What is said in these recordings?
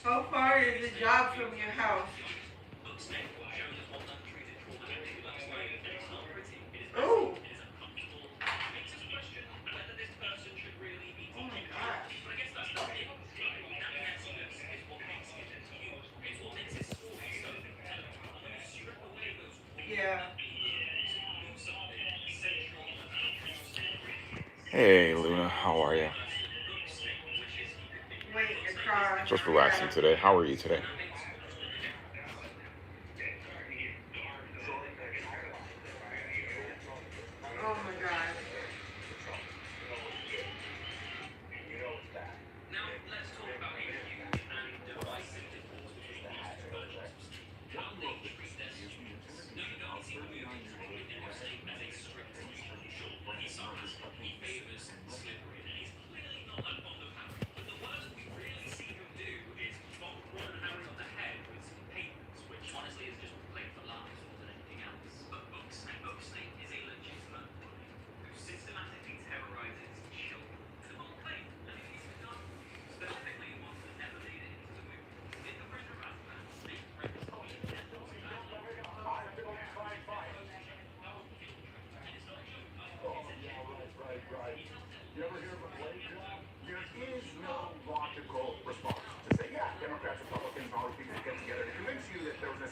How far is the job from your house? Oh, oh my gosh. Yeah. Hey Luna, how are you? Wait in your car. Just Yeah. relaxing today. How are you today? Oh my gosh.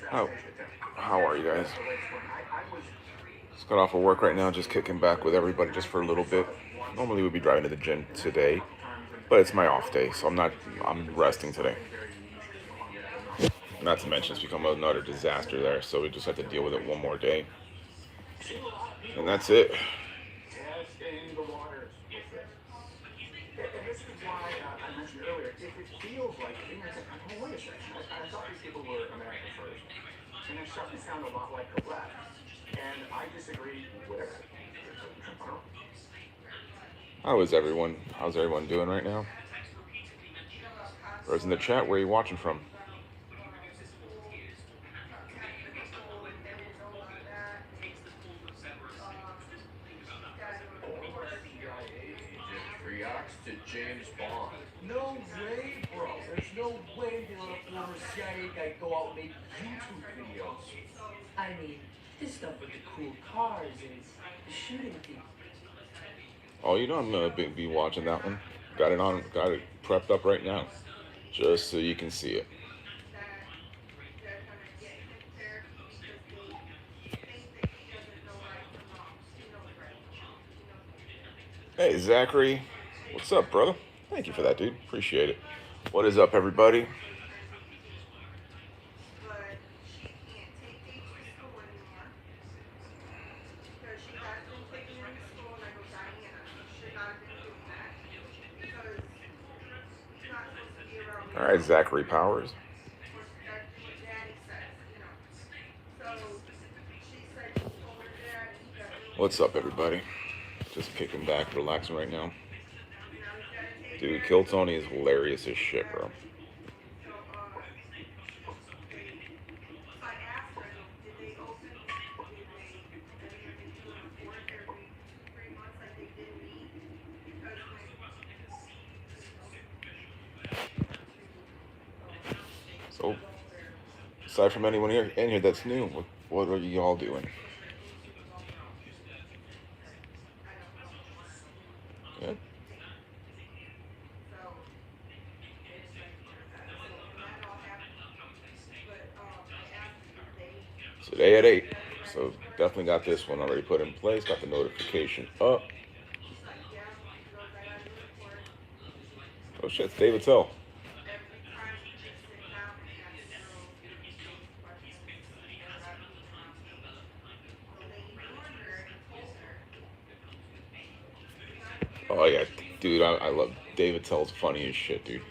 How how are you guys? Just got off of work right now, just kicking back with everybody just for a little bit. Normally we'd be driving to the gym today, but it's my off day, so I'm resting today. Not to mention it's become another disaster there, so we just have to deal with it one more day. And that's it. How's everyone doing right now? Or is in the chat, where are you watching from? Technical, and they will know about that. She's got to go to court. To James Bond. No way, bro. There's no way they let a former CIA guy go out and make YouTube videos. I mean, his stuff with the cool cars and the shooting people. Oh, you know I'm gonna be watching that one. Got it prepped up right now, just so you can see it. That they're gonna get him therapy because they think that he doesn't know right from wrong. He knows right from wrong. He knows what he's doing. Hey Zachary, what's up, brother? Thank you for that, dude. Appreciate it. What is up, everybody? But she can't take Daisy to school anymore because she has been taking him to school, and I go, Diana, you should not have been doing that because he's not supposed to be around All right, little Zachary Powers. that's what daddy says. So she said she told her dad, and he got really What's up, pissed off. everybody? Just kicking back, relaxing right now. Now he's got to take Dude, her Kill to Tony is hilarious as shit, bro. exactly. So they. So I asked her, did they open? Did they? Are they going to do a report every 3 months like they did me? Because when So, aside from anyone here in here that's new, what are you all doing? Yeah. so and that all happened. But I asked them, did they? Today at 8. Every So register definitely got this one already put in place. Got the notification up. She's like, yeah. She goes, I got a report. Oh shit, it's David Tell. Every time we just sit down and ask girls those questions, they're not so they ignored her and told her, do not hear Oh yeah, anything. dude, I love David Tell's funny as shit, dude. Yep.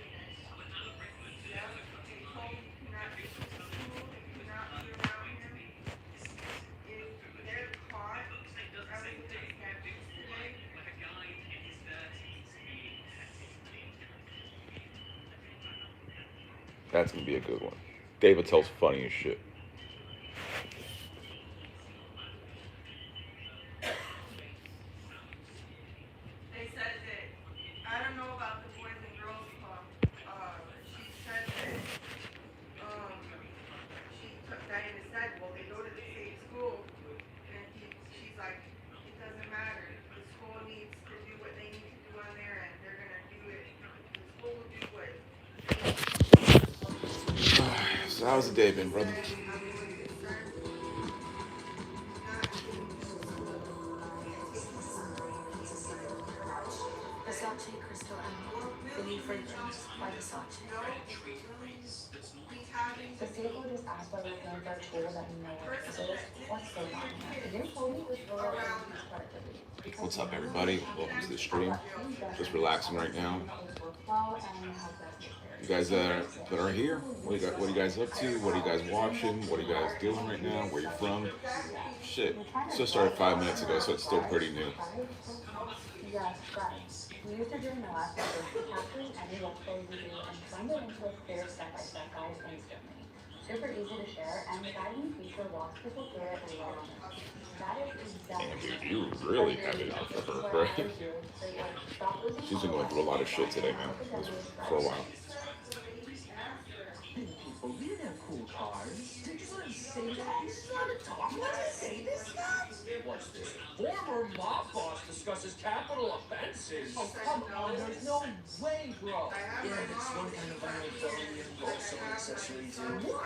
They told me you cannot take him to school, you cannot be around him. If they're caught, I was with his nephews today. That's gonna be a good one. David Tell's funny as shit. They said that I don't know about the Boys and Girls Club. She said that So how's the day been, brother? I'm really concerned. Not getting to school and taking Versace Crystal Emerald, the new fragrance by Versace. no, really be having The to vehicle be just asked whether we're for a tool that we know what person it is. that didn't What's so see wrong your here? kids Your Toby was rolled around into them. productivity. What's up, everybody? Welcome to the stream. Just relaxing right now. You guys that are here, what are you guys up to? What are you guys watching? What are you guys doing right now? Where you from? Shit, it just started 5 minutes ago, so it's still pretty new. Yes, right. We used to do in the last episode, capturing any workflow you do and turned it into a clear step-by-step guide instantly. Super easy to share, and the guiding feature walks people through it right on it. That is Damn, exactly dude, you really had it out for her, right? She's been going through a lot of shit today, man. For a while. People, you have cool cars. Did you want to say that? This is not a talk. You want to say this yet? What's this? Former mob boss discusses capital offenses. Oh, come on. There's no way, bro. Yeah, that's one kind of vulnerability and also an accessory too. What?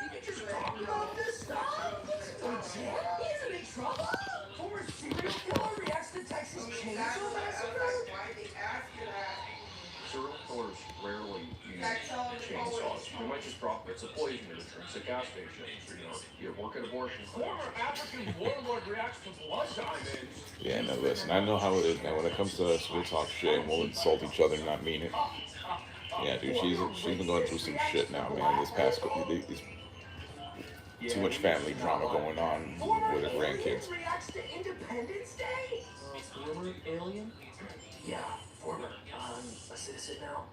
You can just talk about this stuff. Oh, Jack? He's in big trouble. Former serial killer reacts to Texas Chainsaw Massacre. Why they ask you that? Serial killers rarely use That's all it's chainsaws. always. They might just drop bits of poison in the drinks at gas stations, or, you work at abortion clinics. Former African warlord reacts to blood diamonds. Yeah, no, listen, I know how it is, man. When it comes to us, we'll talk shit and we'll insult each other and not mean it. Yeah, dude, she's been going through some shit now, man. This past couple, too much family drama going on with her grandkids. Reacts to Independence Day? Former alien? Yeah, former. A citizen now.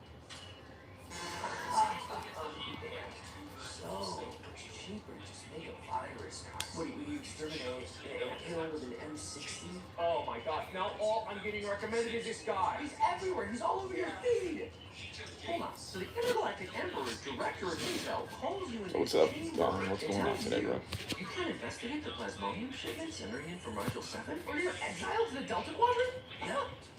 So, it's cheaper to just make a virus. What do you exterminate an alien with an M60? Oh my god, now all I'm getting recommended is this guy. He's everywhere, he's all over your feed. Hold on, so the Intergalactic Emperor, director of Intel, calls you in. What's up, Don? What's going on today, bro? You can't investigate the plasmodium shipments entering in from Rigel 7? Or you're exiled to the Delta Quadrant?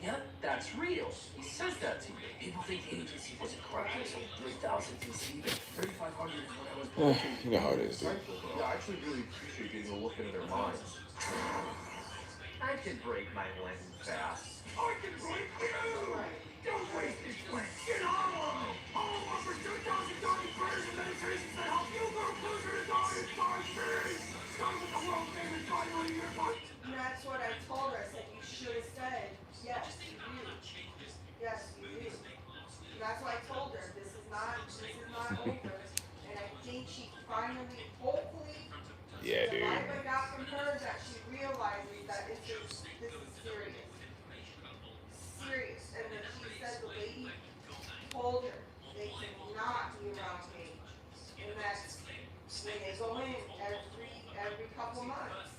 Yeah, that's real. He says that to you. People think the agency wasn't corrupt until 3000 DC, but 3500 is when I was born. You know how it is, dude. Yeah, I actually really appreciate getting a look into their minds. I can break my lens fast. I can break you! Don't waste this place. Get on! All over 2,000 Doggy prayers and meditations that help you go closer to God in 5 days! Start with the world famous bodily earbud. And that's what I told her. I said, you should have said, yes, you do. Yes, you do. And that's why I told her, this is not over. And I think she finally, hopefully, Yeah, the dude. vibe I got from her is that she realizes that this is serious. Serious. And then she said the lady told her they cannot be around Paige. And that's when they go in every couple months.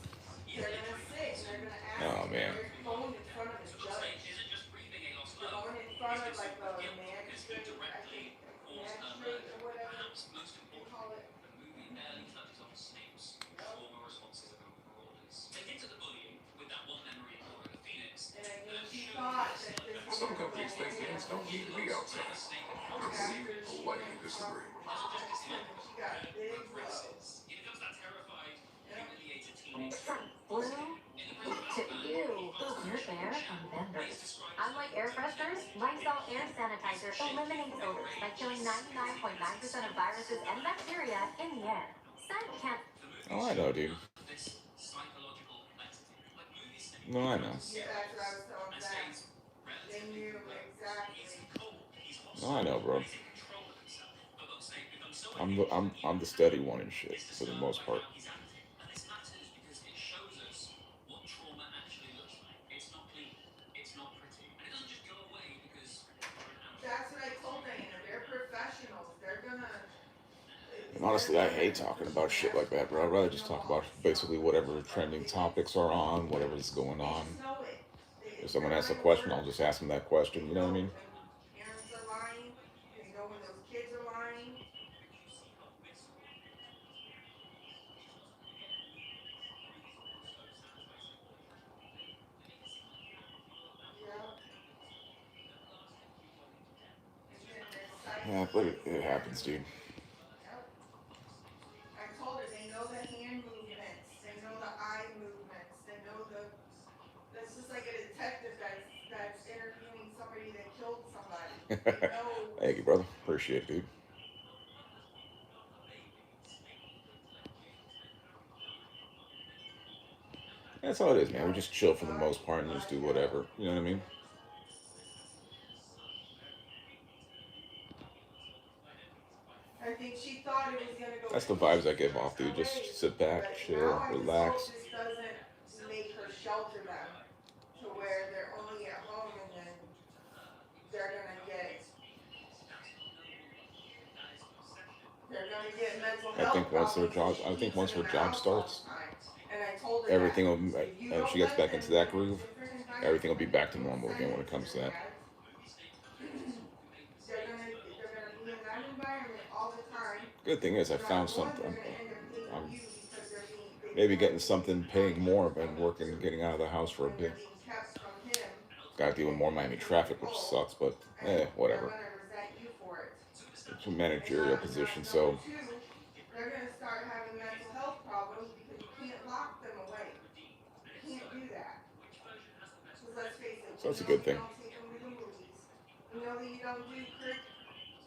They're gonna sit and they're gonna ask. Oh, man. They're going in front of the judge. They're going in front of like the magistrate, I think, magistrate or whatever they call it. And I think she thought that this was Some companies think things don't need to be outside. I politely disagree. She got big blows. From blue to you. You're air and members. Unlike air fresheners, Lysol air sanitizer eliminates odors by killing 99.9% of viruses and bacteria in the air. Scent can't. Oh, I know, dude. No, I know. Yeah, that's what I was telling them. They knew exactly. No, I know, bro. I'm the steady one and shit for the most part. That's what I told Diana. They're professionals. They're gonna. And honestly, I hate talking about shit like that, bro. I'd rather just talk about basically whatever trending topics are on, whatever's going on. If someone asks a question, I'll just ask them that question. You know what I mean? Parents are lying. You know when those kids are lying. Yeah. Yeah, but it happens, dude. Thank you, brother. Appreciate it, dude. That's all it is, man. We just chill for the most part and just do whatever. You know what I mean? I think she thought it was gonna go That's the peacefully vibes I give off, her dude. way, Just sit back, but now chill, I just hope relax. this doesn't make her shelter them to where they're only at home and then they're gonna get mental I health think once their problems if job, she I think keeps once them her in the job house all starts, the time. And I told her that everything will, if you and don't she gets let back them into be that in groove, different everything will environments, be back to don't normal send again when them it to comes to their that. dads. They're gonna be in that environment all the time. Good thing is, I Not found one, something. they're gonna end up hating I'm you because they're maybe feeling getting like they're something, being paying more, isolated and from them working, too. getting out of the house for a When bit. they're being kept from him, Got to deal with then more they Miami take traffic, which control sucks, but and they're whatever. gonna resent you for it. It's a And managerial not position, number so two, they're gonna start having mental health problems because you can't lock them away. You can't do that. Because let's face it, that's we a know good you thing. don't take them to the movies. We know that you don't do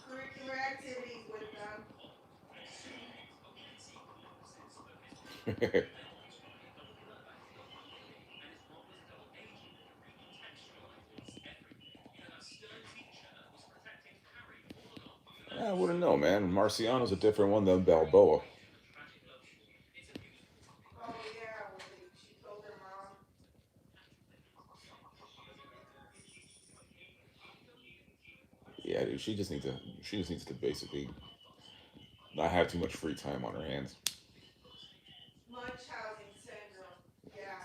curricular activities with them. I wouldn't know, man. Marciano's a different one than Balboa. Oh yeah, well she told her mom. Yeah, dude, she just needs to basically not have too much free time on her hands. Munchausen syndrome. Yeah.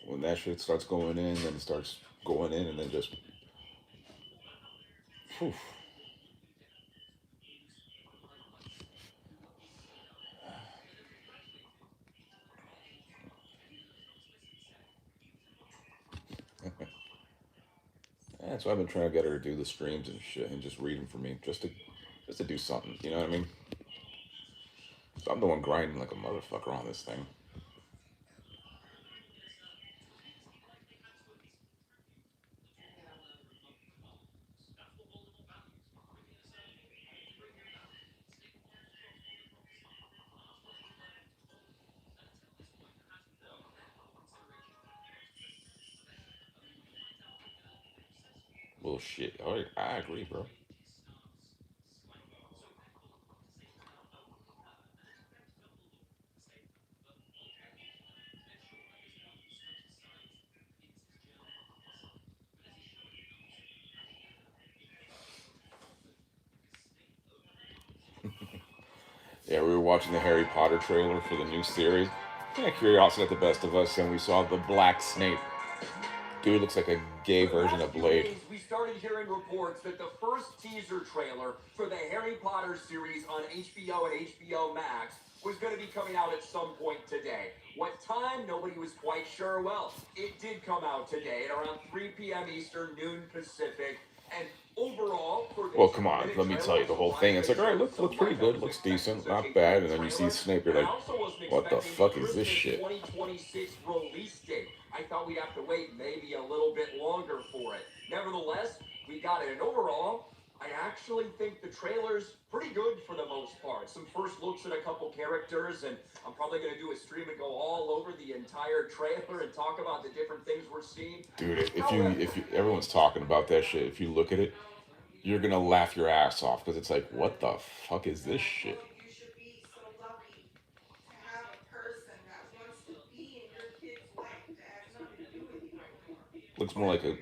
When that shit starts going in, then it starts going in, and then just, whew. Yeah, that's why I've been trying to get her to do the streams and shit, and just read them for me, just to do something. You know what I mean? So I'm the one grinding like a motherfucker on this thing. Well, shit. All right, I agree, bro. Yeah, we were watching the Harry Potter trailer for the new series. Yeah, curiosity got the best of us, and we saw the Black Snape. Dude looks like a gay For the version last of few Blade. days, we started hearing reports that the first teaser trailer for the Harry Potter series on HBO and HBO Max was going to be coming out at some point today. What time? Nobody was quite sure. Well, it did come out today at around 3 p.m. Eastern, noon Pacific. And overall, for Well, come on, let me tell you the whole thing. It's like, all right, looks pretty good, looks decent, not bad, and then you see Snape, you're like, what the fuck is this shit? 2026 release date. I thought we'd have to wait maybe a little bit longer for it. Nevertheless, we got it. And overall, I actually think the trailer's pretty good for the most part. Some first looks at a couple characters, and I'm probably going to do a stream and go all over the entire trailer and talk about the different things we're seeing. Dude, everyone's talking about that shit. If you look at it, you're gonna laugh your ass off because it's like, what the fuck is this shit? You should be so lucky to have a person that wants to be in your kid's life that has nothing to do with you anymore. Looks more like a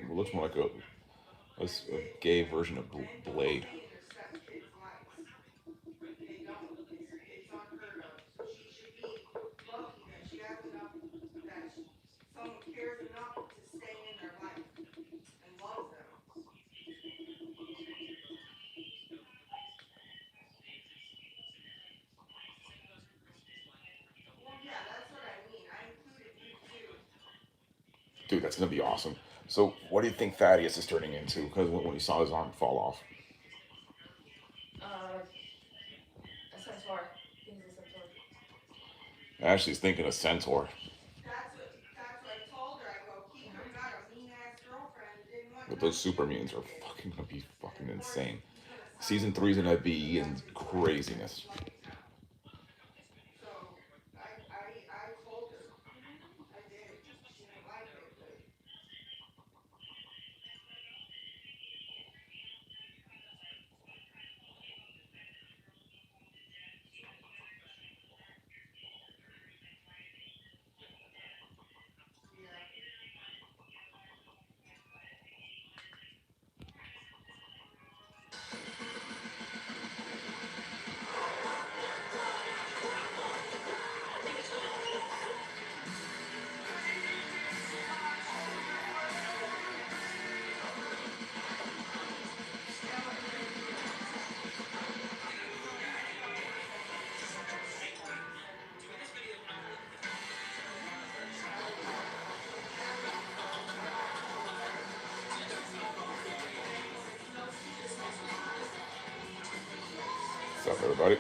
gay version of Blade. They intercept kids' lives. They don't. It's unheard of. So she should be lucky that she has enough, that someone cares enough to stay in their life and love them. Well, yeah, that's what I mean. I included you too. Dude, that's gonna be awesome. So, what do you think Thaddeus is turning into? Because when you saw his arm fall off, Uh, a centaur. He's a centaur. Ashley's thinking a centaur That's what I told her. I go, Keegan got a mean ass girlfriend. Didn't want but to those super mutants are fucking gonna be fucking insane. Season 3 is gonna be in craziness. So I told her, I did. She didn't like it, but yeah. What's up, everybody?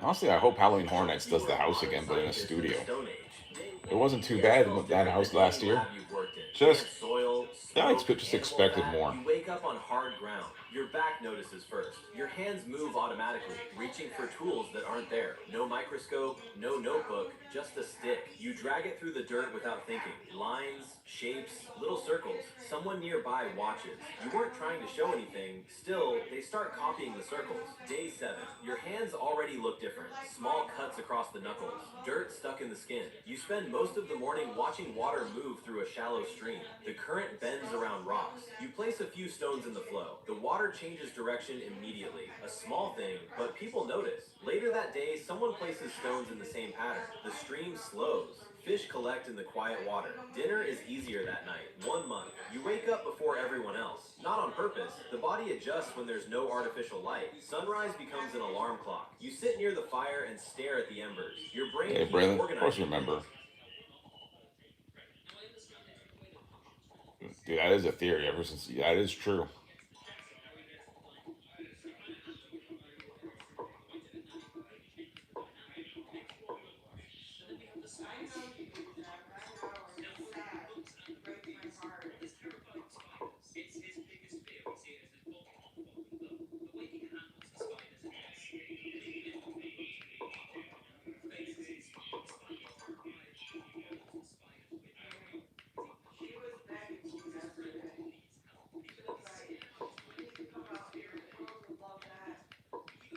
Honestly, I hope Halloween Horror Nights does the house again, but in a studio. It wasn't too bad with that house last year. Just, yeah, just expected more. You wake up on hard ground. Your back notices first. Your hands move automatically, reaching for tools that aren't there. No microscope, no notebook, just a stick. You drag it through the dirt without thinking. Lines, shapes, little circles. Someone nearby watches. You weren't trying to show anything. Still, they start copying the circles. Day 7. Your hands already look different. Small cuts across the knuckles. Dirt stuck in the skin. You spend most of the morning watching water move through a shallow stream. The current bends around rocks. You place a few stones in the flow. The water changes direction immediately. A small thing, but people notice. Later that day, someone places stones in the same pattern. The stream slows. Fish collect in the quiet water. Dinner is easier that night. 1 month. You wake up before everyone else. Not on purpose. The body adjusts when there's no artificial light. Sunrise becomes an alarm clock. You sit near the fire and stare at the embers. Your brain Hey, keeps Braylon, of organizing. course you remember. Dude, that is a theory ever since, that is true.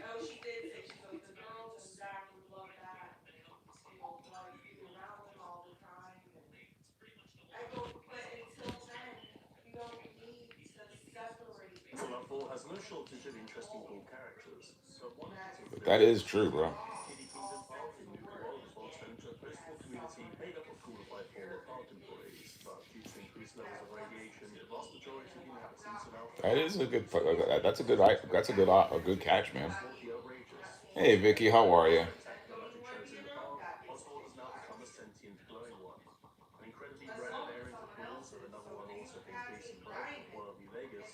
Oh, she did say, she goes, the girls and Zach would love that. You know, like, be around them all the time. And I go, but until then, you don't need to separate. Fallout 4 has no shortage of interesting cool characters, but one But that is true, bro. Kitty Kingdom Park in New World was once home to a postal community made up of qualified former park employees, but due to increased levels of radiation, the vast majority of the inhabitants of Alpha That is a good. That's a good. A good catch, man. the outrageous. Hey, Vicky, how are you? Spectacular magic shows in the park, Oswald has now become a sentient glowing one. An incredibly rare variant of Bulls and another one also being based in Brighton, Royal v Vegas,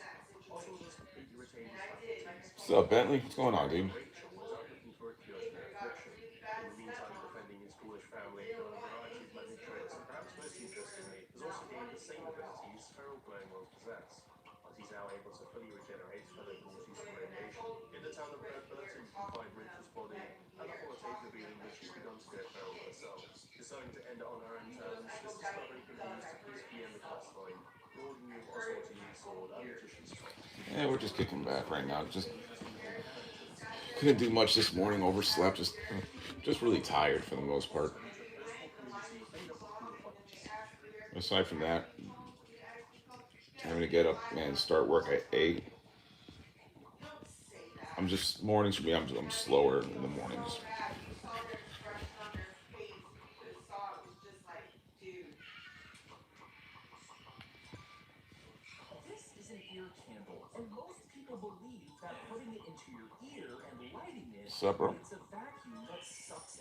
Oswald has completely retained his faculties. What's up, Bentley? What's going on, dude? Rachel was out looking for a cure to their affliction. In the meantime, defending his ghoulish family on a variety of magic tricks, and perhaps most interestingly, has also gained the same abilities feral glowing ones possess. But he's now able to fully regenerate fellow ghouls using radiation. In the town of Burton, you can find Rachel's body, and a holotape revealing that she's begun to go feral herself. Deciding to end it on her own terms, this discovery can be used to peacefully end the quest line, broaden you Oswald to use sword and magician's trap. Yeah, we're just kicking back right now. Just couldn't do much this morning. Overslept. Just really tired for the most part. Aside from that, having to get up and start work at 8. I'm just mornings for me. I'm slower in the mornings. This is an ear candle, and most people believe that putting it into your ear and lighting it What's up, bro? creates a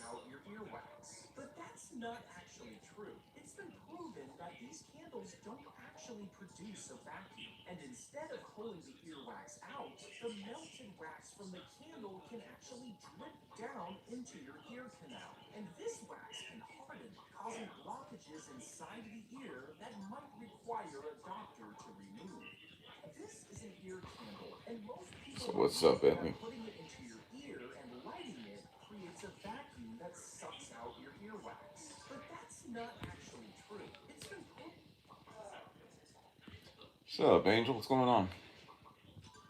out your earwax. But that's not actually true. It's been proven that these candles don't actually produce a vacuum. And instead of pulling the earwax out, the melted wax from the candle can actually drip down into your ear canal. And this wax can harden, causing blockages inside the ear that might require a doctor to remove. This is an ear candle, and most So people what's up, believe Bentley? that putting it into your ear and lighting it creates a vacuum that sucks out your earwax. But that's not actually true. It's been proven. What's up, Angel? What's going on?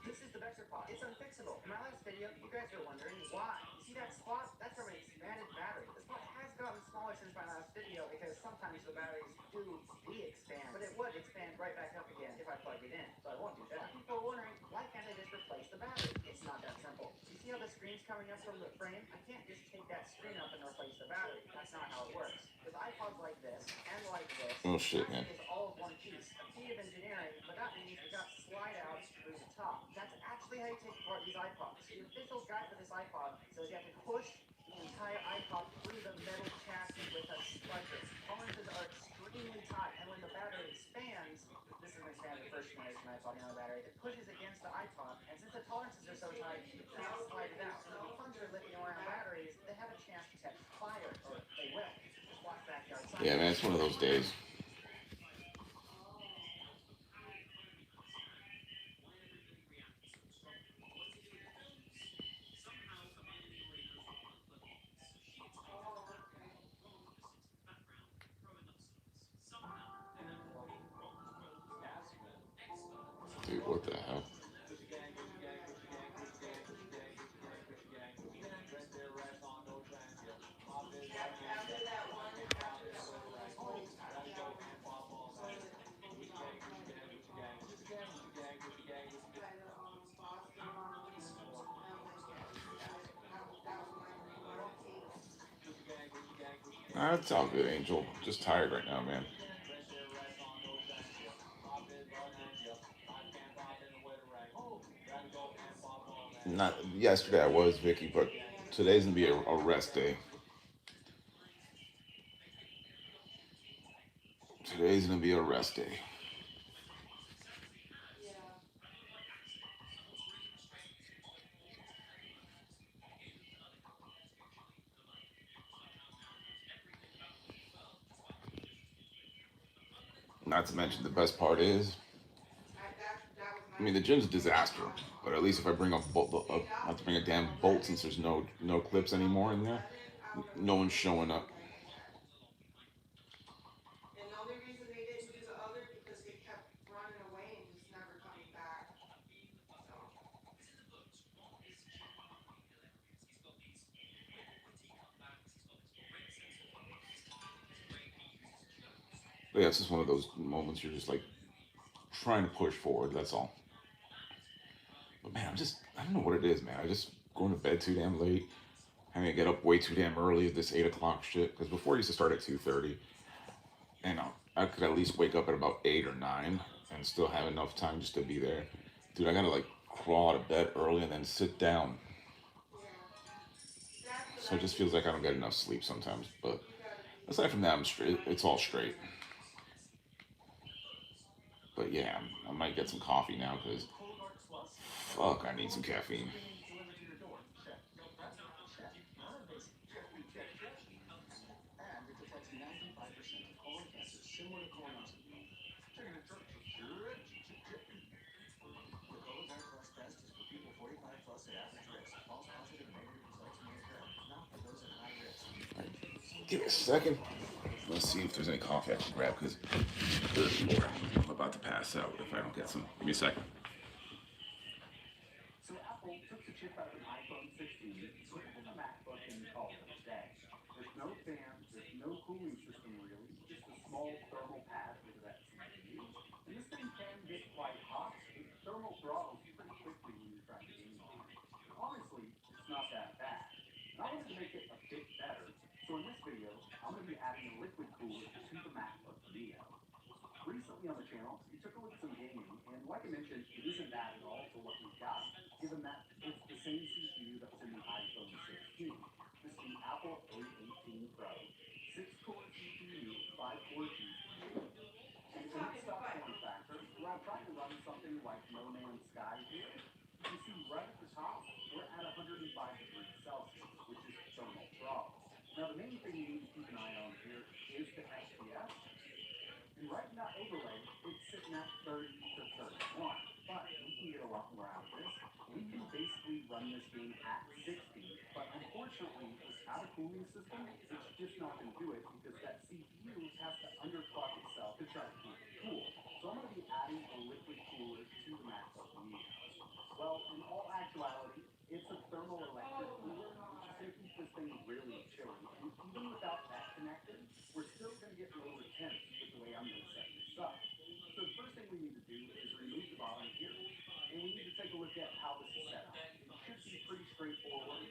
This is the Vexor Pod. It's unfixable. In my last video, you guys are wondering why. You see that spot? That's from an expanded battery. The spot has gotten smaller since my last video because sometimes the batteries do de-expand, but it would expand right back up again if I plug it in. So I won't do that. People are wondering, why can't I just replace the battery? It's not that simple. You see how the screen's coming up from the frame? I can't just take that screen up and replace the battery. That's not how it works. With iPods like this and like this, Oh shit, man. is all of one piece. A feat of engineering, but that means we got slide out through the top. That's actually how you take apart these iPods. The official guide for this iPod says you have to push the entire iPod through the metal chassis with a splicer. Tolerances are extremely tight, and when the battery expands, this is an expanded first generation iPod nano battery, it pushes against the iPod, and since the tolerances are so tight, you can't slide it out. So the funds are living around batteries, they have a chance to catch fire, or they will. Just watch Backyard Science. Yeah, man, it's one of those days. Dude, what the hell? After that one, after that one, Nah, it's all good, Angel. Just tired right now, man. Not yesterday I was, Vicky, but today's gonna be a rest day. Today's gonna be a rest day. Not to mention the best part is, I mean, the gym's a disaster, but at least if I bring a bolt, I have to bring a damn bolt since there's no clips anymore in there. No one's showing up. And the only reason they didn't do the other because they kept running away and just never coming back. So. But yeah, it's just one of those moments you're just like trying to push forward. That's all. But man, I don't know what it is, man. I just going to bed too damn late. Having to get up way too damn early. This 8 o'clock shit. Because before I used to start at 2:30, and I could at least wake up at about 8 or 9 and still have enough time just to be there. Dude, I gotta like crawl out of bed early and then sit down. So it just feels like I don't get enough sleep sometimes. But aside from that, I'm straight. It's all straight. But yeah, I might get some coffee now because fuck, I need some caffeine. Give me a second. Let's see if there's any coffee I can grab because, good lord, I'm about to pass out if I don't get some. Give me a second. So Apple took the chip out of an iPhone 16, put it in a MacBook, and called it a day. There's no fan, there's no cooling system really, just a small thermal pad with that CPU. And this thing can get quite hot. The thermal throttles pretty quickly when you're trying to game on it. Honestly, it's not that bad. And I wanted to make it a bit better. So in this video, I'm going to be adding a liquid cooler to the MacBook Neo. Recently on the channel, we took a look at some gaming, and like I mentioned, it isn't bad at all for what we've got, given that it's the same CPU that was in the iPhone 16. This is the Apple A14 something like No Man's Sky here, you can see right at the top, we're at 105 degrees Celsius, which is thermal throttle. Now, the main thing you need to keep an eye on here is the FPS. And right in that overlay, it's sitting at 30 to 31. But we can get a lot more out of this. We can basically run this game at 60, but unfortunately, without a cooling system, it's just not going to do it because that CPU has to underclock itself to try to keep it cool. So I'm going to be adding a liquid cooler to the MacBook Neo. Well, in all actuality, it's a thermoelectric cooler, which is going to keep this thing really chilly. And even without that connected, we're still going to get lower temps with the way I'm going to set this up. So the first thing we need to do is remove the bottom here, and we need to take a look at how this is set up. It should be pretty straightforward,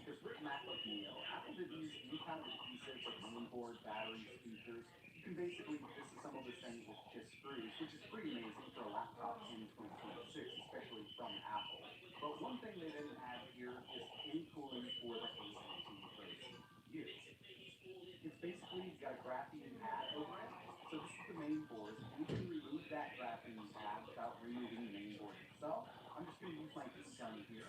because with MacBook Neo, Apple didn't use any kind of adhesive or mainboard, battery, speakers. You can basically disassemble this thing with just screws, which is pretty amazing for a laptop in 2026, especially from Apple. But one thing they didn't add here is any cooling for the ASIC for the CPU. It's basically got a graphene pad over it. So this is the main board. We can remove that graphene pad without removing the main board itself. I'm just going to use my heat gun here.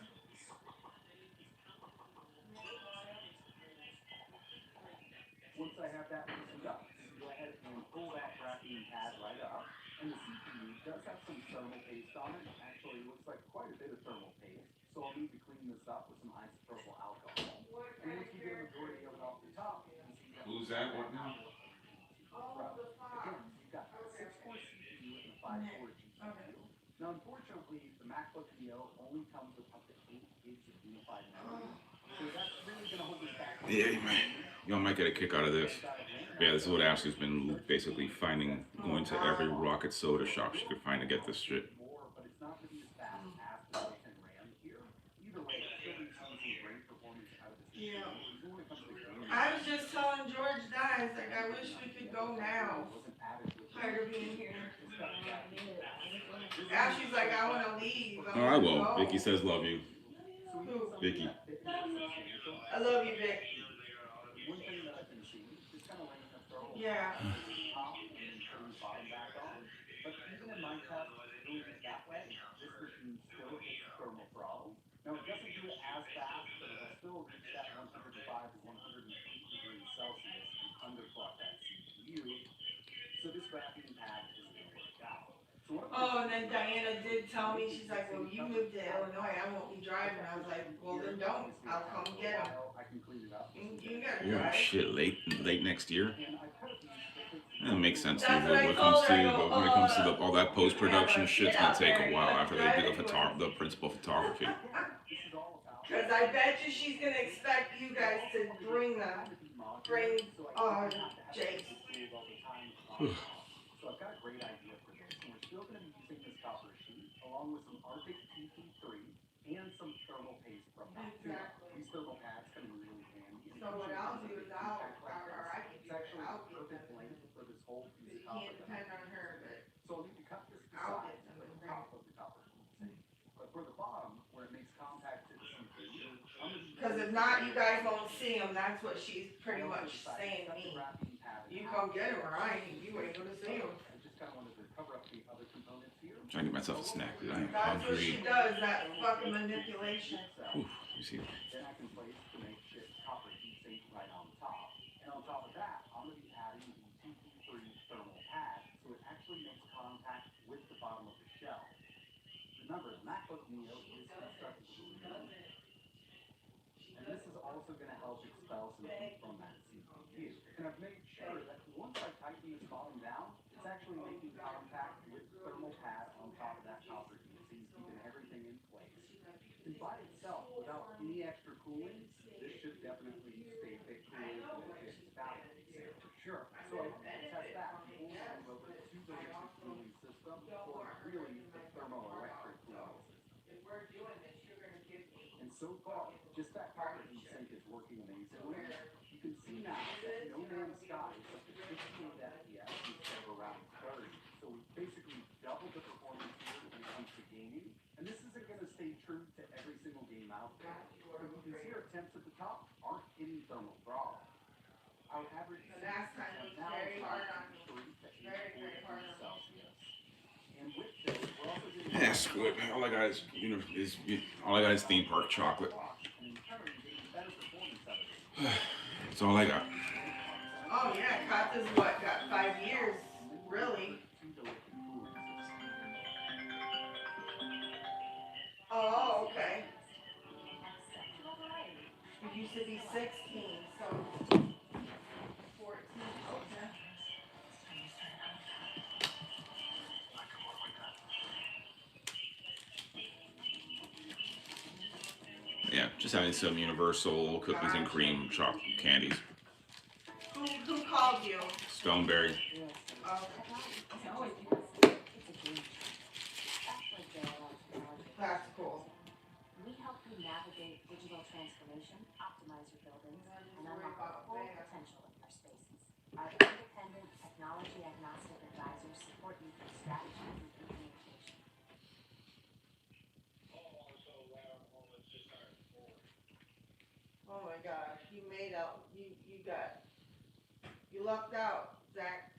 Once I have that loosened up, go ahead and pull that graphene pad right up. And the CPU does have some thermal paste on it. Actually, it looks like quite a bit of thermal paste. So I'll need to clean this up with some isopropyl alcohol. And once you get a majority of it off the top, you can see that. Who's that? What now? Again, you've got a 6-core CPU and a 5-core GPU. Now, unfortunately, the MacBook Neo only comes with up to 8 gigs of unified memory. So that's really going to hold us back. Yeah, y'all might get a kick out of this. Yeah, this is what Ashley's been basically finding, going to every Rocket Soda shop she could find to get this shit. But it's not going to be as fast as the built-in RAM here. Either way, it's still going to see some great performance out of this. Yeah. Even when it comes to gaming. I was just telling George Dice, like, I wish we could go now. Tired of being here. Ashley's like, I want to leave. No, I will. Vicky says love you. Who? Vicky. I love you, Vic. One thing that I can see is kind of laying the throttle Yeah. top and then turn the bottom back on. But even in my test, doing it that way, this machine still hits thermal throttle. Now it doesn't do it as fast, but it'll still reach that 105 to 108 degrees Celsius and underclock that CPU. So this graphene pad is going to work out. Oh, and then Diana did tell me, she's like, well, you moved to Illinois, I won't be driving. I was like, well, then don't. I'll come get him. You gotta Yeah, drive. shit, late next year. That makes sense to me. That's But what I when it told comes to her. I go, when it comes to all that post production yeah, shit's get gonna out take there, a while you after they do the principal photography. Because I bet you she's gonna expect you guys to bring Jace. So I've got a great idea for this. And we're still going to be using this copper sheet along with some Arctic TP3 and some thermal paste from that too. These thermal pads come in really handy. So what I'll do is I can It's do it. actually I'll a get perfect them. length for this whole piece You of copper. can't depend on her, but So I'll need to cut this to I'll size get them with and the bring top of the copper sheet. But for the bottom, where it makes contact to the CPU, I'm going to because if not, you guys won't see them. That's what she's pretty much saying to me. You come get him, or I ain't. You ain't gonna see him. I just kind of wanted to cover up the other components here. I'm trying to get myself a snack, dude. I am That's what she hungry. does. That fucking manipulation. Oof, you see. Then I can place to make this copper heat sink right on top. And on top of that, I'm going to be adding the TP3 thermal pad so it actually makes contact with the bottom of the shell. Remember, the MacBook Neo is constructed with aluminum. And this is also going to help expel some heat from that CPU. And I've made sure that once I tighten this bottom down, it's actually making contact with the thermal pad on top of that copper heat sink, keeping everything in place. And by itself, without any extra cooling, this should definitely stay a bit cooler than it is without it, for sure. So I want to test that. We'll move over to the liquid cooling system, or really the thermoelectric cooling system. And so far, just that copper heat sink is working amazingly. You can see now that No Man's Sky is up to 68 FPS instead of around 30. So we basically doubled the performance here when it comes to gaming. And this isn't going to stay true to every single game out there. But you can see our temps at the top aren't hitting thermal throttle. Our average The last time was now very is hard on me. 3 to 8 Very hard on me. Celsius. And with this, we're also good. All I got is all I got is theme park chocolate. That's all I got. Oh yeah, Kata's what, got 5 years, really. Oh, okay. It used to be 16, so 14, okay. Yeah, just having some universal cookies and cream chocolate candies. Who called you? Stoneberry. Oh, that's cool. We help you navigate digital transformation, optimize your buildings, and unlock the full potential of your spaces. Our independent, technology-agnostic advisors support you through strategy and implementation. Oh my God, you lucked out, Zach.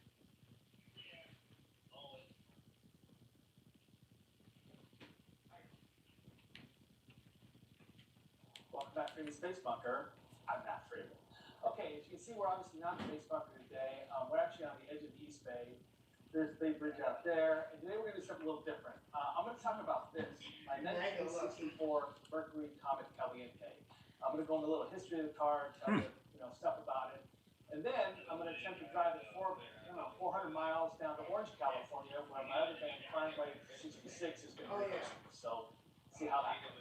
Welcome back to the Space Bunker. I'm Matt Fravel. Okay, as you can see, we're obviously not in the Space Bunker today. We're actually on the edge of the East Bay. There's the big bridge out there, and today we're going to do something a little different. I'm going to talk about this, my 1964 Mercury Comet Caliente. I'm going to go into a little history of the car, tell you, stuff about it, and then I'm going to attempt to drive it 400 miles down to Orange, California, where my other band, Flying Blade 66, is going to be rehearsing. So, see how that goes.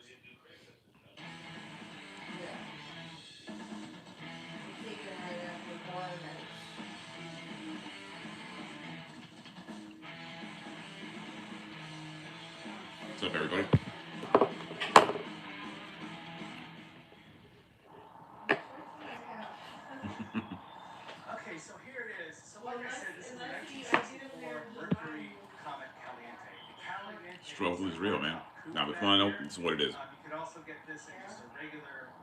What's up, everybody? Okay, so here it is. So like I said, this is the 1964 Mercury Comet Caliente. Struggle is real, man. Now, if you want to know, this is what it is. You could also get this in just a regular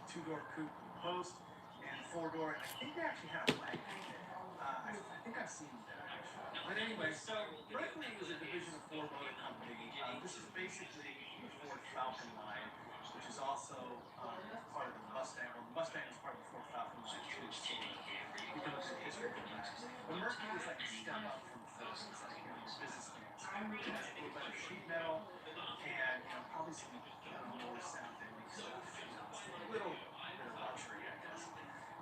two-door coupe post and four-door. I think they actually have a wagon. I think I've seen that actually. But anyway, so Mercury was a division of Ford Motor Company. This is basically the Ford Falcon line, which is also part of the Mustang. Well, the Mustang is part of the Ford Falcon line too. So you can look at the history of that. But Mercury is like a step up from Ford. It's like your business stance. It has a little better sheet metal and probably some more sound damage stuff. It's a little bit of luxury, I guess.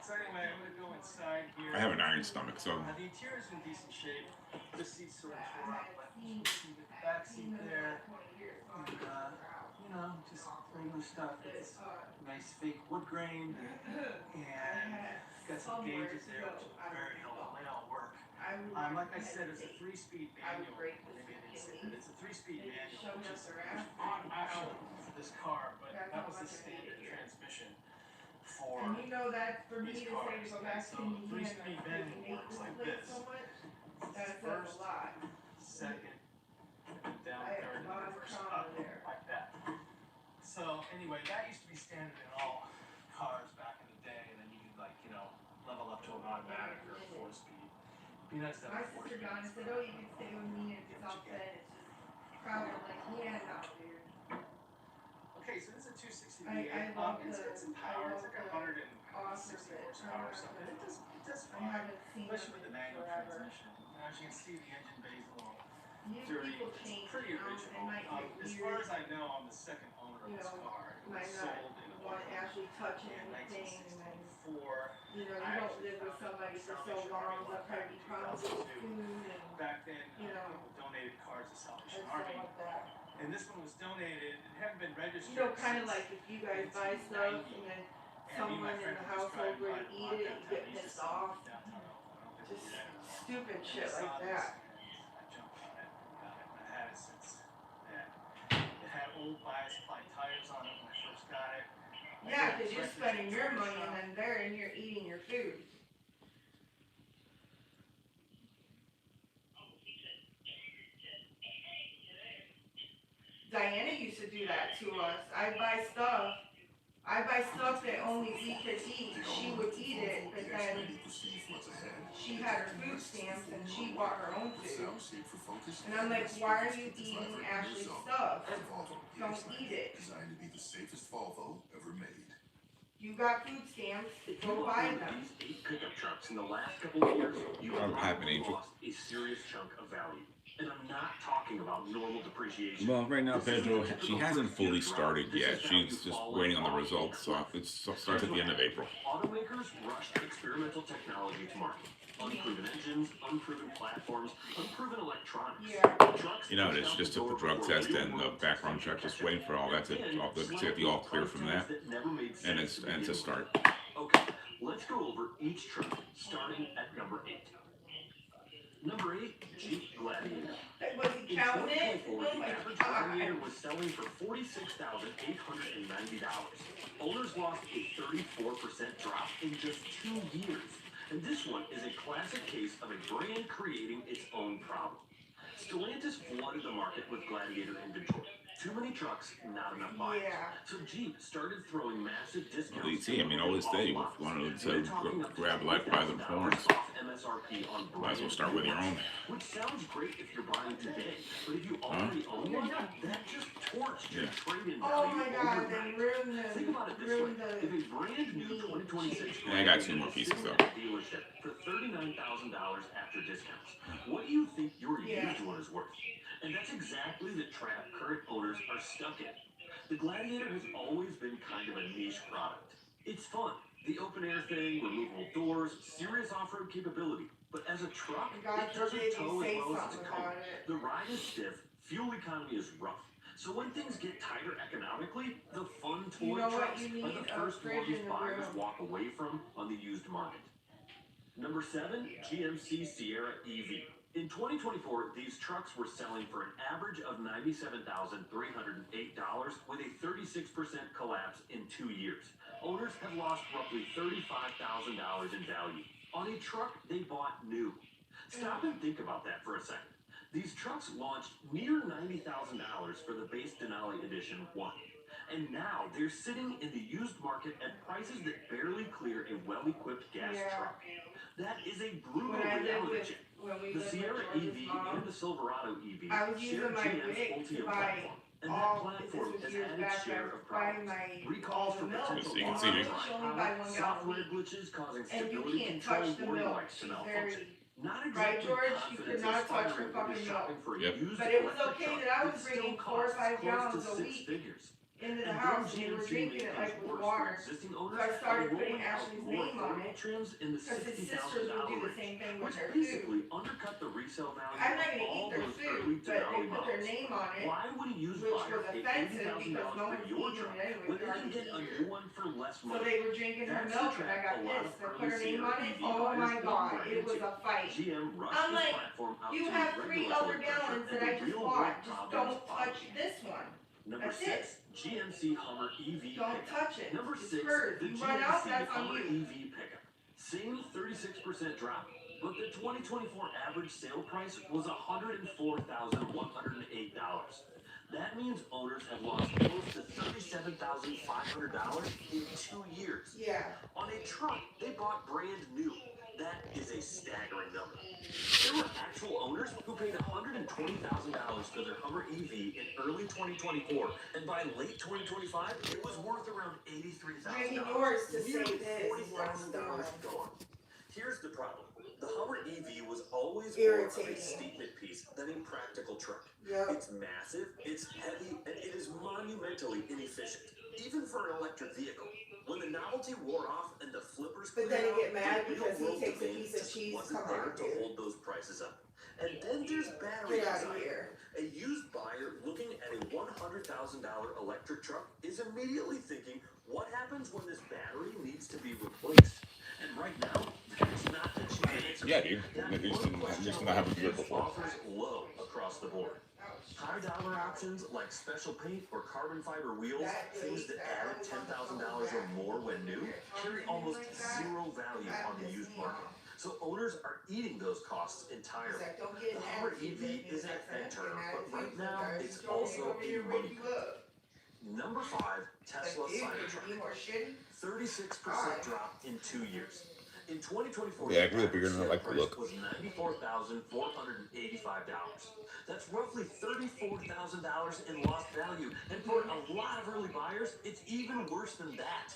So anyway, I'm gonna go inside here. I have an iron stomach, so. The interior's in decent shape. This seat's sort of tore up, but you can see the back seat there. And, just regular stuff. It's nice fake wood grain. And got some gauges there, which is very helpful. They all work. Like I said, it's a 3-speed manual. Maybe I didn't say that. It's a 3-speed manual, which is odd option for this car, but that was the standard transmission. And that for me to say to go back to Indiana, 3-speed manual works like this. That's First, a lot. second, and down I have third, a lot and of reverse trauma up there. like that. So anyway, that used to be standard in all cars back in the day, and then you could level up to an automatic or a 4-speed. Be nice to My have a 4-speed. sister gone and said, "Oh, you can stay with me," and it's all said. It's just probably like, yeah, no, dude. Okay, so this is a 260 I love it's got some power. It's like 160 horsepower or something. It does I fine, haven't seen especially with the it manual forever. transmission. And as you can see, the engine bay is a little You dirty. people It's change. pretty original. It might get As weird. far as I know, I'm the second owner of this car. It Might was not sold in want to actually touch in anything, and then 1964. you don't live with somebody for so long. They'll probably problems with food and Back then, know, people donated cars to I Salvation just Army. don't like that. And this one was donated. It hadn't been registered. Kind of since like if you guys buy stuff and then someone in the household were to eat it, you get pissed off. Just stupid shit like that. I jumped on it. I had it since then. It had old bias-ply tires on it when I first got it. Yeah, because you're spending your money and then they're in here eating your food. Diana used to do that to us. I buy stuff that only we could eat. She would eat it, but then she had her food stamps and she bought her own food. And I'm like, why are you eating Ashley's stuff? Don't eat it. You got food stamps, go buy them. These 8 pickup trucks in the last couple of years, you I'm have happy, Angel. lost a serious chunk of value. And I'm not talking about normal depreciation. Well, right now, Pedro, she hasn't fully started yet. She's just waiting on the results. So it starts at the end of April. Automakers rushed experimental technology to market. Unproven engines, unproven platforms, unproven electronics. Yeah. Trucks You know, she just took the drug test and the background check, just waiting for all that to get the all clear from that, and to start. Okay, let's go over each truck, starting at number 8. Number 8, Jeep Gladiator. Was he In counting it? 2024, Oh the my average God. Gladiator was selling for $46,890. Owners lost a 34% drop in just 2 years. And this one is a classic case of a brand creating its own problem. Stellantis flooded the market with Gladiator inventory. Too many trucks, not enough buyers. Yeah. So Jeep started throwing massive discounts. I mean, always say, if you want to grab life by the horns, might as well start with your own. Which sounds great if you're buying today, but if you already own one, that just torched your trade-in value. Oh my God, overnight. then ruin the, Think about it this way. If a brand new 2026 Yeah, I got 2 more pieces though. dealership for $39,000 after discounts, what do you think your used one is worth? And that's exactly the trap current owners are stuck in. The Gladiator has always been kind of a niche product. It's fun. The open air thing, removable doors, serious off-road capability. But as a truck, God it doesn't forbid tow you as say well as it's a something Tacoma. about it. The ride is stiff, fuel economy is rough. So when things get tighter economically, the fun toy You know what trucks you are need? the A first fridge ones in the buyers room. walk away from on the used market. Number 7, GMC Sierra EV. In 2024, these trucks were selling for an average of $97,308 with a 36% collapse in 2 years. Owners have lost roughly $35,000 in value on a truck they bought new. Stop and think about that for a second. These trucks launched near $90,000 for the base Denali Edition 1. And now they're sitting in the used market at prices that barely clear a well-equipped gas truck. That is a brutal When I lived reality with, check. when we The lived Sierra with George's EV mom, and the Silverado EV I was share using my GM's wig to Ultium buy platform, and that all, this platform was has years had back, its share of buying problems. my, Recalls all for the milk. potential So you can loss see of me. She only power, buy 1 gallon a software week. glitches causing And you stability can't control touch the or milk. lights to She's malfunction. very, Not right, exactly George? You confidence could not touch her inspiring when fucking you're shopping milk. for a Yep. used But it was electric okay truck that I was that still bringing 4 or costs 5 close gallons to a 6 week figures. into the And house, then and we were GMC drinking made it like things with worse for water. existing So owners I by started putting rolling out Ashley's more name on affordable it, trims in the because his sisters $60,000 would do the range, same thing with which their food. basically undercut the resale value I'm not of gonna all eat their those food, early but they Denali put their models. name on it, Why would a used which buyer was pay offensive $80,000 because no for one's your eating truck it anyway. when they can get a new one for less So money? they were drinking her That's the milk, and I trap got a lot pissed. of They put early her name Sierra on it. EV Oh buyers my fell God, right it was into. a fight. GM rushed I'm this like, platform out you to have 3 other regulatory gallons pressure that I and the just real bought. world Just problems don't touch following. this one. Number That's 6, GMC Hummer EV Don't pickup. touch it. Number It's 6, hers. the You run out, GMC that's on Hummer you. EV pickup. Same 36% drop, but the 2024 average sale price was $104,108. That means owners have lost close to $37,500 in 2 years. Yeah. On a truck they bought brand new. That is a staggering number. There were actual owners who paid $120,000 for their Hummer EV in early 2024, and by late 2025, it was worth around $83,000. Bringing yours to say Nearly this is what I'm $40,000 doing. gone. Here's the problem. The Hummer EV was always more of a Irritating. statement piece than a practical truck. Yep. It's massive, it's heavy, and it is monumentally inefficient, even for an electric vehicle. When the novelty wore off and the flippers But cleared then you out, get mad the because he real-world takes a demand piece of just cheese. wasn't Come there on, to dude. hold those prices up. And then there's battery Get out of design. here. A used buyer looking at a $100,000 electric truck is immediately thinking, what happens when this battery needs to be replaced? And right now, that's not the cheap answer. Yeah, dude. That At least one didn't question have a beer is before. offers low across the board. High dollar options like special paint or carbon fiber wheels, things that added $10,000 or more when new, carry almost zero value on the used market. So owners are eating those costs entirely. The Hummer EV is a head turner, but right now it's also a money pit. Number 5, Tesla Cybertruck. 36% drop in 2 years. In 2024, Yeah, I grew up here and I sale like the price look. was $94,485. That's roughly $34,000 in lost value, and for a lot of early buyers, it's even worse than that.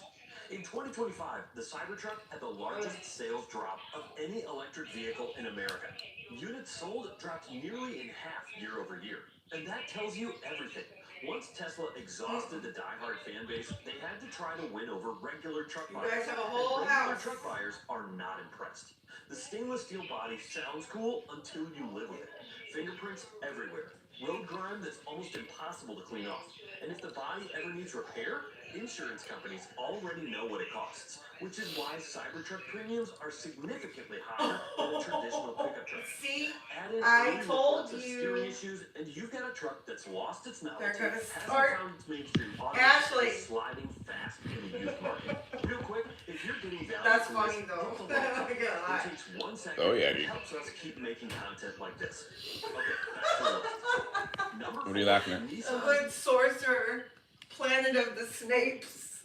In 2025, the Cybertruck had the largest sales drop of any electric vehicle in America. Units sold dropped nearly in half year over year, and that tells you everything. Once Tesla exhausted the diehard fan base, they had to try to win over regular truck You buyers. guys have a And whole regular house. truck buyers are not impressed. The stainless steel body sounds cool until you live with it. Fingerprints everywhere. Road grime that's almost impossible to clean off. And if the body ever needs repair, insurance companies already know what it costs, which is why Cybertruck premiums are significantly higher than a traditional pickup truck. See, Add in I early told reports of steering you. issues, and you've got a truck that's lost its novelty, They're gonna hasn't start. found its mainstream audience, Ashley. is sliding fast in the used market. Real quick, if you're getting value That's from funny this, though. hit the like. I'm not gonna lie. It takes 1 second. Oh, yeah, and dude. it helps us keep making content like this. Okay, back to the list. Number What are you 4, laughing at? The Nissan. Hood Sorcerer, Planet of the Snapes.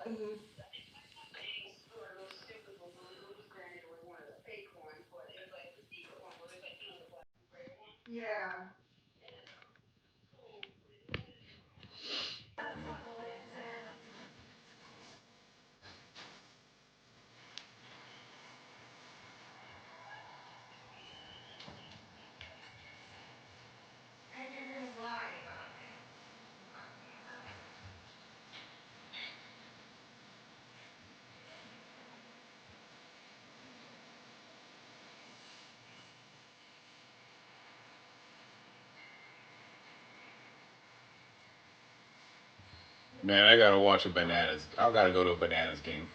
Mhm. Yeah. And you're gonna lie about it. Man, I gotta watch a Bananas. I gotta go to a Bananas game.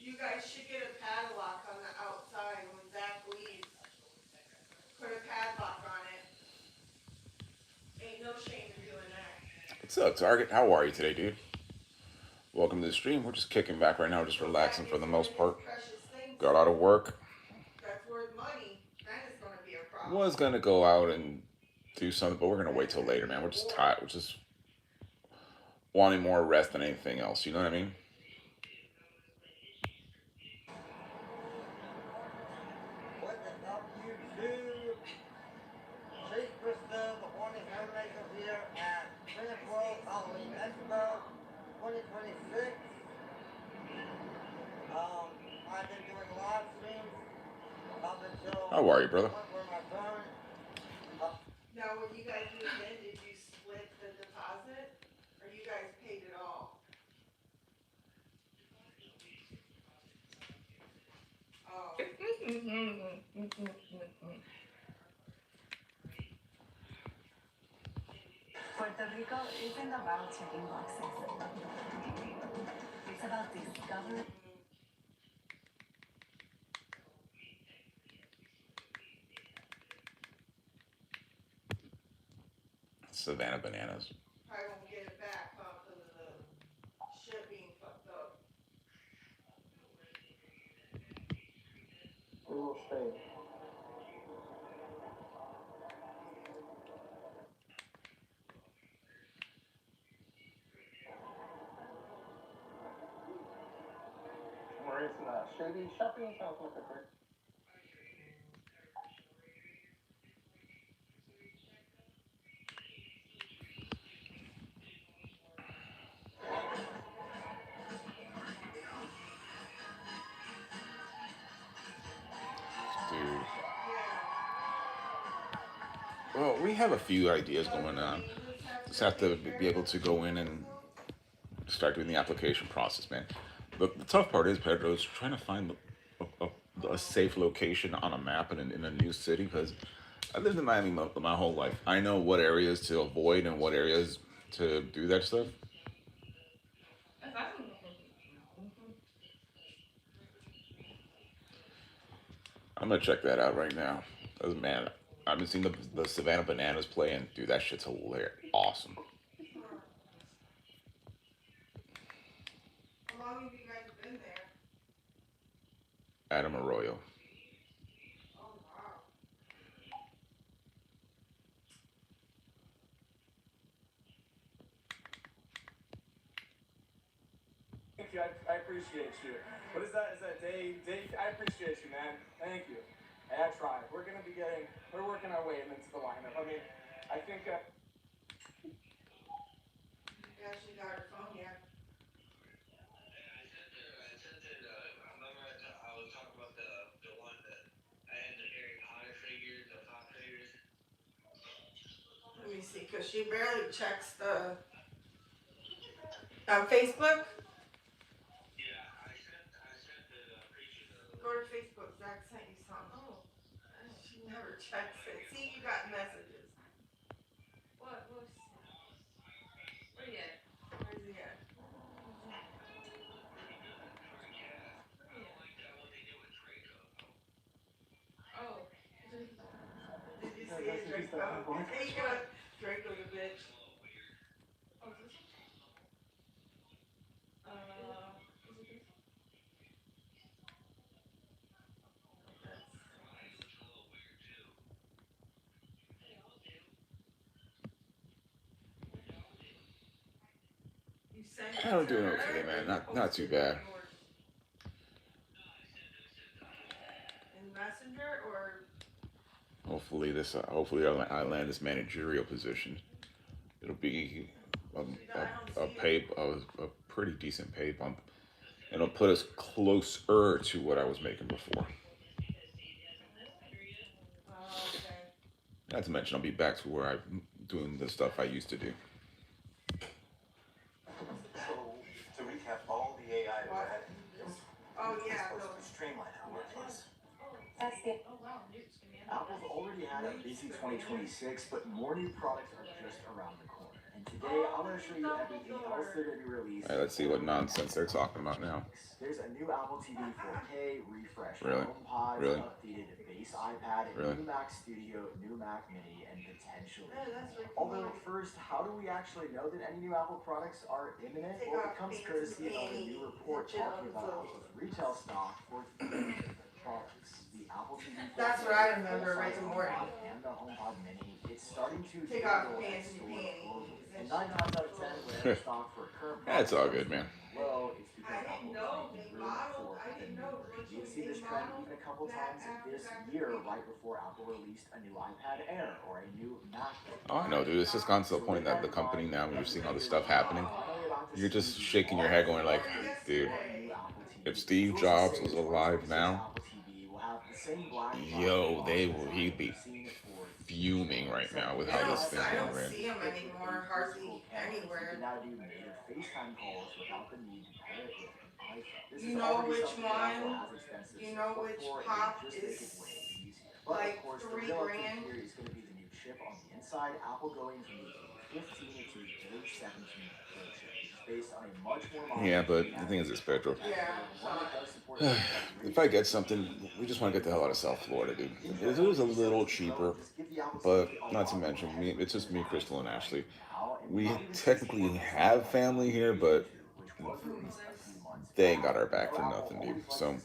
You guys should get a padlock on the outside when Zach leaves. Put a padlock on it. Ain't no shame in doing that. What's up, Target? How are you today, dude? Welcome to the stream. We're just kicking back right now, just relaxing for the most part. Precious things. Got out of work. That's worth money. That is gonna be a problem. Was gonna go out and do something, but we're gonna wait till later, man. We're just tired. We're just wanting more rest than anything else. You know what I mean? What the up YouTube? See Krista, the morning filmmaker here at Phoenix World Halloween Expo 2026. I've been doing live streams up until How are you, brother? the point where my phone. Now, when you guys moved in, did you split the deposit? Or you guys paid it all? Oh. Puerto Rico isn't about checking boxes. It's about discovering. Savannah Bananas. Probably won't get it back, huh, because of the shit being fucked up. We will stay. We're in Shady Shopping South Africa. Dude. Yeah. Well, we have a few ideas going on. Just have to be able to go in and start doing the application process, man. The tough part is, Pedro, is trying to find a safe location on a map in a new city, because I lived in Miami my whole life. I know what areas to avoid and what areas to do that stuff. I'm gonna check that out right now. 'Cause, man, I've been seeing the Savannah Bananas play, and dude, that shit's hilarious. Awesome. long have you guys been there? Adam Arroyo. Oh wow. Thank you. I appreciate you. What is that? Is that Dave? I appreciate you, man. Thank you. Hey, I tried. We're working our way into the lineup. I mean, I think. Yeah, she got her phone yet. Let me see, cause she barely checks the Facebook. Go to Facebook. Zach sent you something. Oh, she never checks it. See, you got messages. What? Where you at? Where's he at? Oh. Did you see it, Draco? Hey, you got Draco's a bitch. Oh, is this one? Is it this? You sent it I'm to doing her, okay, or man. you Not too posted bad. it in Messenger, or Hopefully I land this managerial position. It'll be a pretty decent pay bump. And it'll put us closer to what I was making before. oh, okay. Not to mention I'll be back to where I'm doing the stuff I used to do. So, to recap, all the AI What? that Oh is yeah, supposed to those. streamline our workflows. That's the Oh wow, Newt's gonna be in. Apple's already had a busy 2026, but more new products are just around the corner. And today, I'm going to show you everything else they're going to be released. All right, let's see what nonsense they're talking about now. There's a new Apple TV 4K, refresh Really? HomePod, Really? updated base iPad, Really? new Mac Studio, new Mac Mini, and potentially. Yeah, that's right. Although first, how do we actually know that any new Apple products are imminent? Well, it comes courtesy of a new report talking about Apple's retail stock for products. The Apple TV 4K, That's what I remember, Rick and Morty. and the HomePod Mini. It's starting to Take off dwindle your and pants and your store panties. globally. And 9 times out of 10, when stock for current That's all good, man. Well, it's because I Apple didn't know is they making room modeled. for I the didn't new know version. which You've seen this trend even a couple times this year, right before Apple released a new iPad Air or a new MacBook. Oh, I know, dude. It's just gone to the point that the company now, when you're seeing all this stuff happening, you're just shaking your head going like, dude, if Steve Jobs was alive now, yo, he'd be fuming right now with how this thing's I being don't ran. see him anymore, hardly anywhere. Now do native FaceTime calls without the need to pair it with an iPhone. You know which one? You know which pop is like $3 grand? Here is going to be the new chip on the inside. Apple going from the A15 to the A17 chip, which is based on a much more Yeah, but the thing is, it's petrol. Yeah. If I get something, we just want to get the hell out of South Florida, dude. If it was a little cheaper, but not to mention, it's just me, Crystal, and Ashley. We technically have family here, but they ain't got our back for nothing, dude. So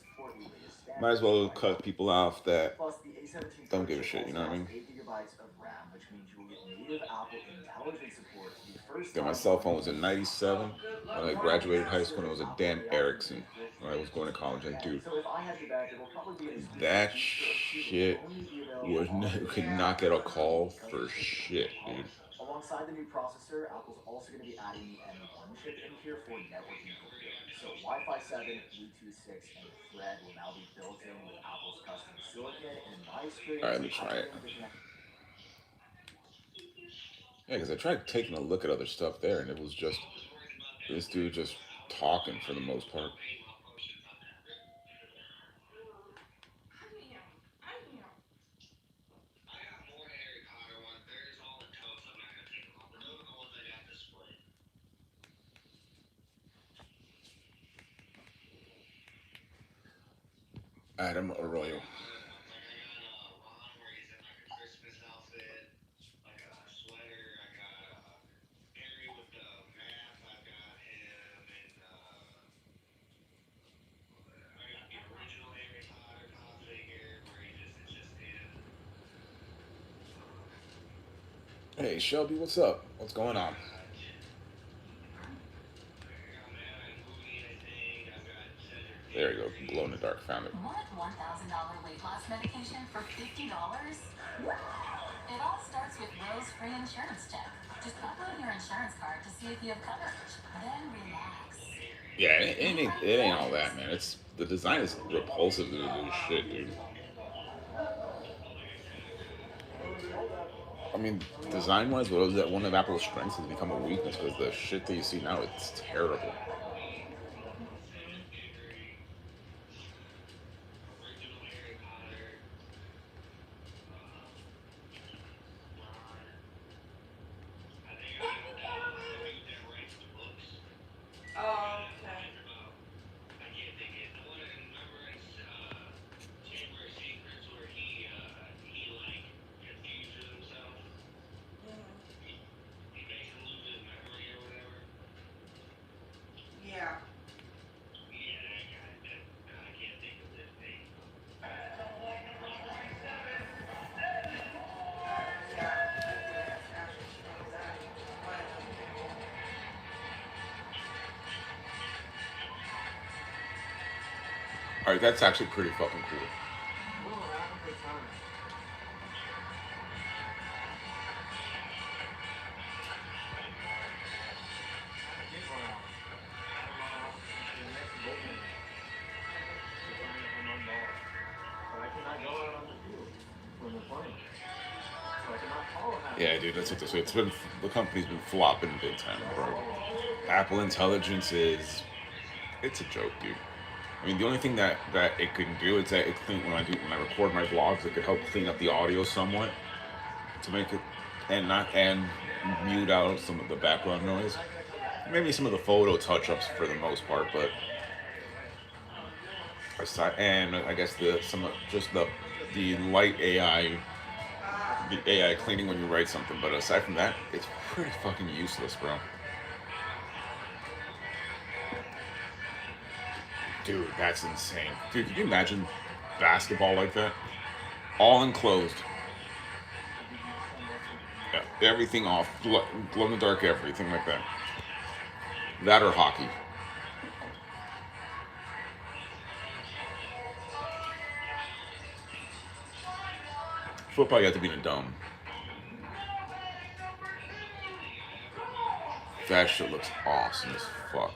might as well cut people off that don't give a shit, you know what I mean? Yeah, my cell phone was in '97 when I graduated high school, and it was a damn Ericsson when I was going to college. And dude, that shit could not get a call for shit, dude. Alongside the new processor, Apple's also going to be adding the M1 chip in here for networking capabilities. So Wi-Fi 7, Bluetooth 6, and Thread will now be built in with Apple's custom silicon. And in my experience, all right, let me try it. Yeah, because I tried taking a look at other stuff there, and it was just this dude just talking for the most part. Adam Arroyo. Hey Shelby, what's up? What's going on? There you go. Glow in the dark found it. Want $1,000 weight loss medication for $50? It all starts with Rose Free Insurance Check. Just upload your insurance card to see if you have coverage. Then relax. Yeah, it ain't all that, man. It's the design is repulsive to do shit, dude. I mean, design-wise, what was that? One of Apple's strengths has become a weakness because the shit that you see now, it's terrible. Oh, okay. Yeah. All right, that's actually pretty fucking cool. Well, I have a good time. I did run out. The next boatman to find a home run ball. But I cannot go out on the field when we're playing. So I cannot follow that. Yeah, dude, that's what this. It's been the company's been flopping big time, bro. Apple Intelligence is, it's a joke, dude. I mean, the only thing that it can do is that it clean when I record my vlogs, it could help clean up the audio somewhat to make it and mute out some of the background noise. Maybe some of the photo touch-ups for the most part, but aside, and I guess just the light AI, the AI cleaning when you write something. But aside from that, it's pretty fucking useless, bro. Dude, that's insane. Dude, can you imagine basketball like that? All enclosed. Yeah, everything off. Glow in the dark, everything like that. That or hockey. Football, you have to be in a dome. That shit looks awesome as fuck.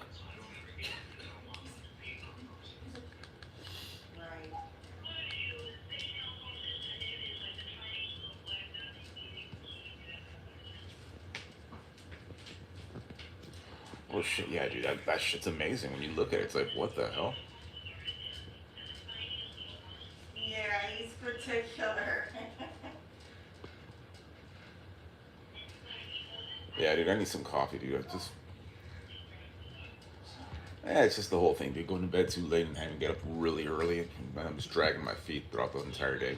Oh shit, yeah, dude, that shit's amazing. When you look at it, it's like, what the hell? Yeah, he's particular. Yeah, dude, I need some coffee, dude. It's just the whole thing, dude. Going to bed too late and having to get up really early. And I'm just dragging my feet throughout the entire day.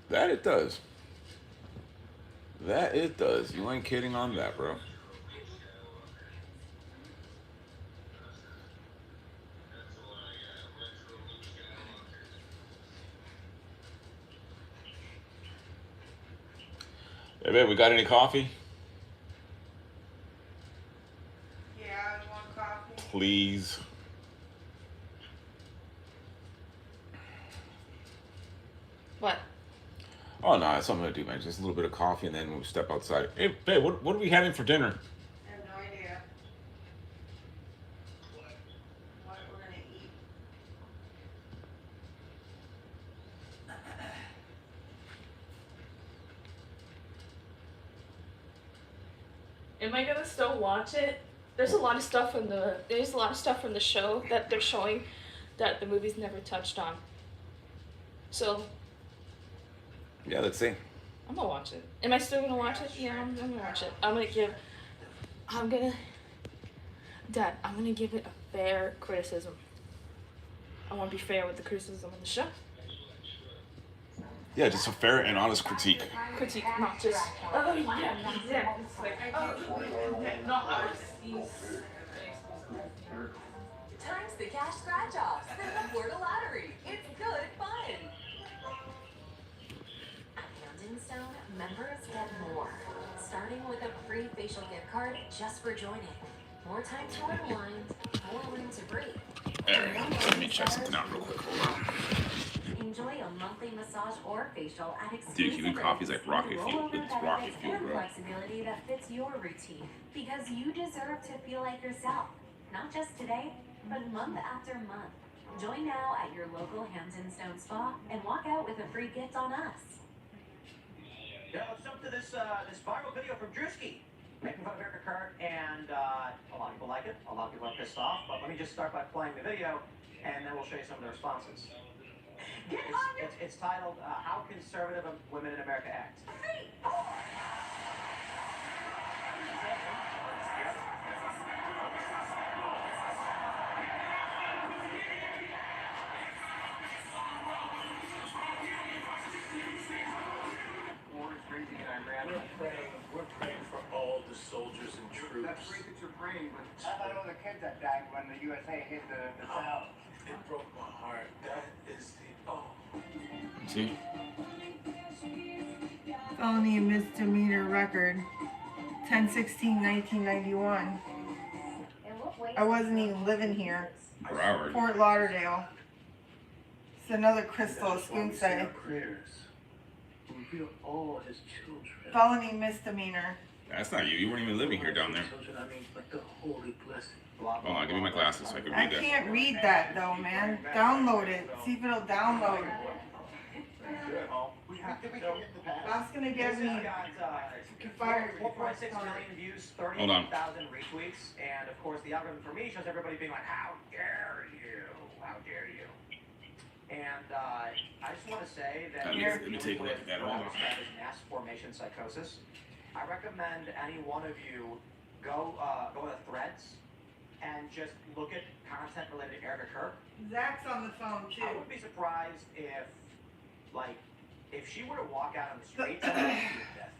That it does. That it does. You ain't kidding on that, bro. Hey, babe, we got any coffee? Yeah, you want coffee? Please. What? Oh, no, that's something to do, man. Just a little bit of coffee, and then we'll step outside. Hey, babe, what are we having for dinner? I have no idea. What we're gonna eat. Am I gonna still watch it? There's a lot of stuff from the show that they're showing that the movie's never touched on. So Yeah, let's see. I'm gonna watch it. Am I still gonna watch it? Yeah, I'm gonna watch it. Dad, I'm gonna give it a fair criticism. I wanna be fair with the criticism of the show. Yeah, just a fair and honest critique. Critique, not just, oh yeah, yeah. It's like, oh, yeah, not ours. Time's the cash scratch-offs from the Florida Lottery. It's good fun. At Camden Stone, members get more. Starting with a free facial gift card just for joining. More time to unwind, more room to breathe. Alright, let me check something out real quick. Hold on. Enjoy a monthly massage or facial at exclusive Dude, Cuban coffee's like rates rocket with fuel. rollover It's rocket benefits fuel, and bro. flexibility that fits your routine. Because you deserve to feel like yourself. Not just today, but month after month. Join now at your local Hampton Stone Spa and walk out with a free gift on us. Yeah, let's jump to this viral video from Drewski. Making fun of Erica Kurt, and a lot of people like it. A lot of people are pissed off. But let me just start by playing the video, and then we'll show you some of the responses. It's titled, How Conservative Women in America Act. War is raging in Iran. We're praying for all the soldiers and troops. That's great that you're praying, but I thought it was the kids that died when the USA hit the South. it broke my heart. That is the See? Felony and misdemeanor record. 10/16/1991. I wasn't even living here. Broward. Fort Lauderdale. It's another Crystal Escunce. Prayers. Reveal all his children. Felony misdemeanor. That's not you. You weren't even living here down there. Children, I mean, like the holy blessing. Hold on, give me my glasses so I can I read that. can't read that though, man. Download it. See if it'll download. We have to get the pass. That's gonna get me fired. 4.6 million views, Hold on. 38,000 retweets, and of course the algorithm for me shows everybody being like, how dare you? How dare you? And I just want to say that Let me take a look at that. Hold on. mass formation psychosis. I recommend any one of you go to Threads and just look at content related to Erica Kirk. Zach's on the phone I too. wouldn't be surprised if she were to walk out on the streets and shoot to death.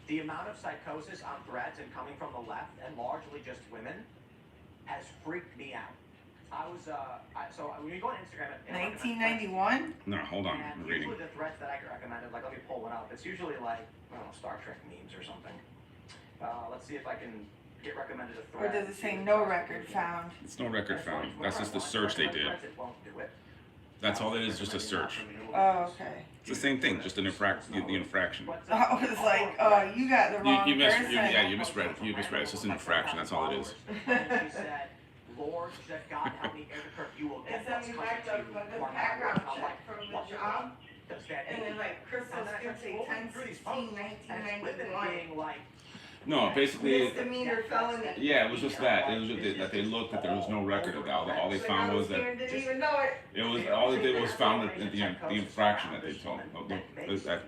The amount of psychosis on Threads and coming from the left, and largely just women, has freaked me out. I was so when you go on Instagram, 1991? No, hold on. and I'm reading. usually the threads that I recommended, like let me pull one up. It's usually like I don't know, Star Trek memes or something. Let's see if I can get recommended a Or thread. does it say no record found? It's no record found. That's just the search they did. Threads, it won't do it. That's all it is, just a search. Oh, okay. It's the same thing, just an the infraction. I was like, oh, you got the wrong You person. yeah, you misread it. You misread it. It's just an infraction. That's all it is. And she said, Lord, said God help me, Erica Kirk, you will It get sent what's me coming back to you. the or not. background I'm check like, from the what job. does that And mean? then like Crystal Escunce 10/16/1991. Being like, No, basically, Misdemeanor felony. yeah, it was just that. It was just that they looked that there was no record of that. All they found was that Didn't even know it. it was all they did was found the infraction that they told them. That That wasn't in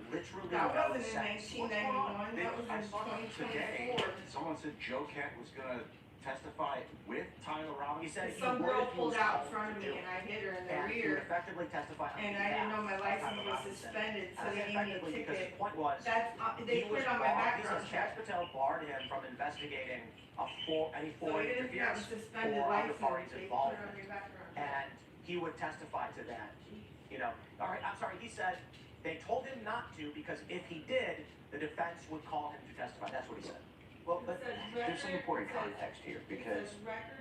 1991. That was in 2024. Someone said Joe Kent was gonna testify with Tyler Robinson. he said he Some would girl if he pulled was out in called front of to me do it. and I hit her in the And he would rear. effectively testify on And I behalf didn't know my of license Tyler was Robinson. suspended, so And I they say gave me a effectively because ticket. the point was, That's they he put was it on my barred, he background says check. Chad Patel barred him from investigating any So foreign even if you have a interference suspended or other license, parties they put involved. it on your background check. And he would testify to that. You know, all right, I'm sorry, he said they told him not to because if he did, the defense would call him to testify. That's what he said. Well, but there's some important context here because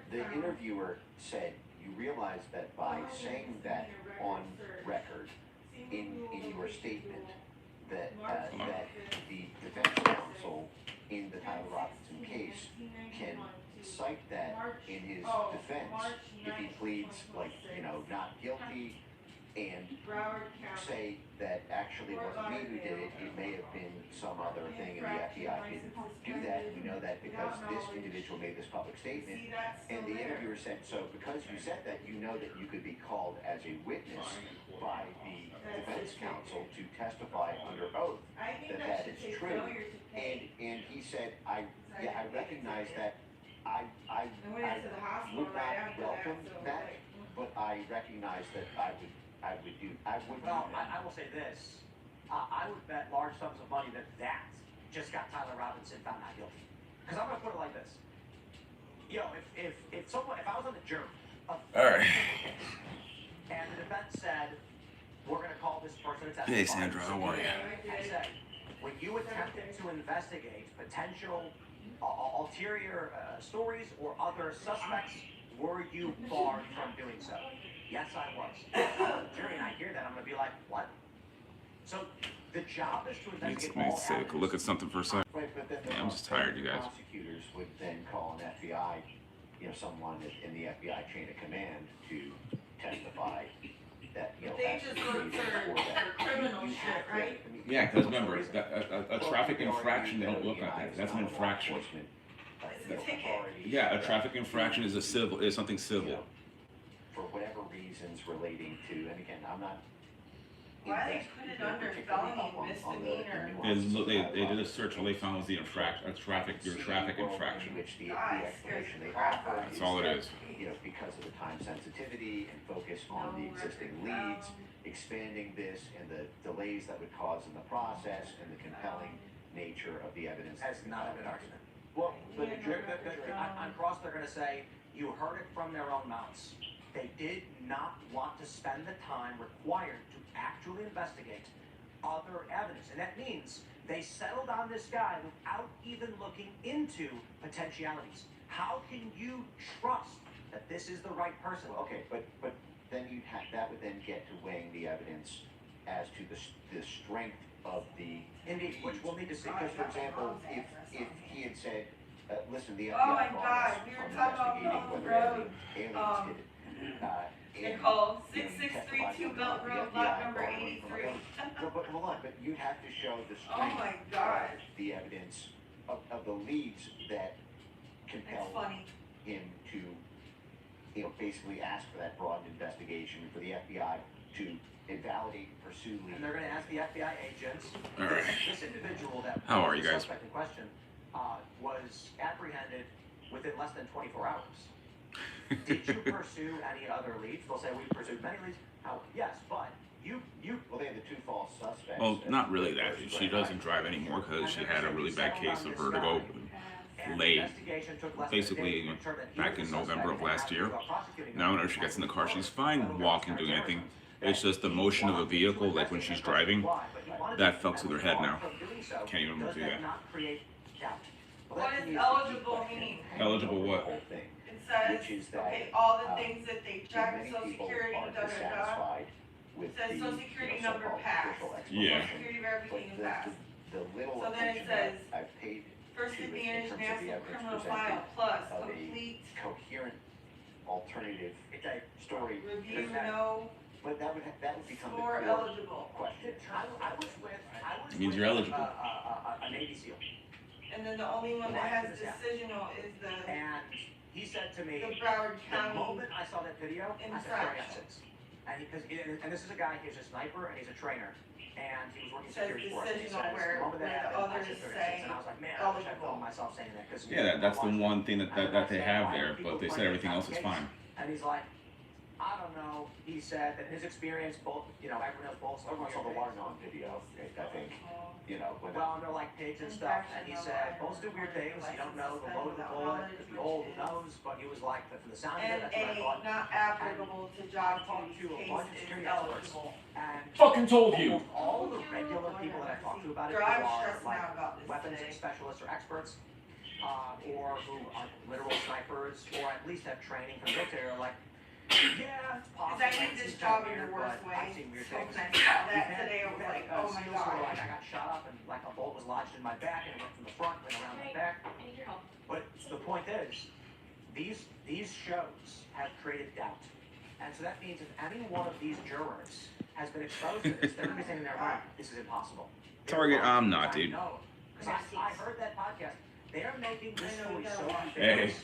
the interviewer said you realize that by saying that on record in your statement that that the defense counsel in the Tyler Robinson case can cite that in his defense if he pleads like not guilty and say that actually it wasn't me who did it, it may have been some other thing and the FBI didn't do that. We know that because this individual made this public statement and the interviewer said, so because you said that, you know that you could be called as a witness by the defense counsel to testify under oath that is true. And he said, I recognize that I would not welcome that, but I recognize that I would I would do Well, that. I will say this. I would bet large sums of money that just got Tyler Robinson found not guilty. Because I'm going to put it like this. If I was on the jury of All right. and the defense said, we're going to call this person to testify. Hey, Sandra, how are you? And said, when you attempted to investigate potential ulterior stories or other suspects, were you barred from doing so? Yes, I was. If I'm on the jury and I hear that, I'm going to be like, what? So the job is to investigate all Let's take a look at something for a second. Right, but then Yeah, I'm just tired, you guys. Prosecutors would then call an FBI, someone in the FBI chain of command to testify that, They just look for criminal shit, right? Yeah, because remember, a traffic infraction, they don't look at that. That's an infraction. It's a ticket. Yeah, a traffic infraction is something civil. For whatever reasons relating to, and again, I'm not. Why they put it under felony misdemeanor? They did a search. All they found was the traffic infraction. Which the explanation they offer. That's all it is. Because of the time sensitivity and focus on the existing leads, expanding this and the delays that would cause in the process and the compelling nature of the evidence. That's not a good argument. Well, but On cross, they're going to say, you heard it from their own mouths. They did not want to spend the time required to actually investigate other evidence. And that means they settled on this guy without even looking into potentialities. How can you trust that this is the right person? Okay, but then that would then get to weighing the evidence as to the strength of the. Indeed, which we'll need to see. Because, for example, if he had said, listen, the FBI Oh my God, we were talking about Belt Road. aliens did it. Nicole, 6632 Belt Road, lot number 83. But hold on, but you have to show the Oh strength my God. of the evidence of the leads that It's compel funny. him to, basically ask for that broad investigation for the FBI to invalidate, pursue leads. And they're going to ask the FBI agents. All right. This individual that How are was you the guys? suspect in question was apprehended within less than 24 hours. Did you pursue any other leads? They'll say we pursued many leads. Yes, but you. Well, they had the two false suspects. Well, not really that. She doesn't drive anymore because she had a really bad case of vertigo late, basically back in November of last year. Now whenever she gets in the car, she's fine walking, doing anything. It's just the motion of a vehicle, like when she's driving, that fucks with her head now. Can't even do that. What does eligible mean? Eligible what? It says, okay, all the things that they check, social security, da. It says social security number passed. Yeah. Social security verification passed. The little So then it attention that says, I've paid First to it in advantage terms of the national evidence criminal presented file plus of a complete coherent alternative story. review, Does that- no But that would become the score core eligible. question. I was Means you're eligible. a Navy SEAL. And then the only one that has decisional is the And he said to me, Broward the County. moment I saw that video, I said, sorry, I got six. And this is a guy, he's a sniper and he's a trainer. And he was working Says security for us. And he decisional says, where- the moment that where the happened, I others said 36. say And I was like, man, I wish I eligible. filmed myself saying that. Cause Yeah, that's the one thing that they have there, but they said everything else is fine. And he's like, I don't know. He said that in his experience, both, everyone has both. I saw the Warnon video, I think, when Well, and they're like pigs and stuff, and he said, bulls do weird things, you don't know the load of the bullet, could be old, who knows, but he was like, from the sound of it, And that's what I A, thought. not applicable to job Talked duties, to a case bunch of is security experts, eligible. and Fucking told you. all of the regular people that I talked to about it, Girl, I who was are stressing like out about this weapons today. specialists or experts, or who are literal snipers, or at least have training from military, are like, yeah, it's possible. Cause I need this job in the worst way. I've seen weird So things. when I saw that today, I was like, oh my SEALs who are God. like, I got shot up and like a bolt was lodged in my back and it went from the front, went around my back. But the point is, these shows have created doubt. And so that means if any one of these jurors has been exposed to this, they're gonna be saying in their mind, this is impossible. Target, I'm not, dude. Because I heard that podcast. They're making this story so Hey. ridiculous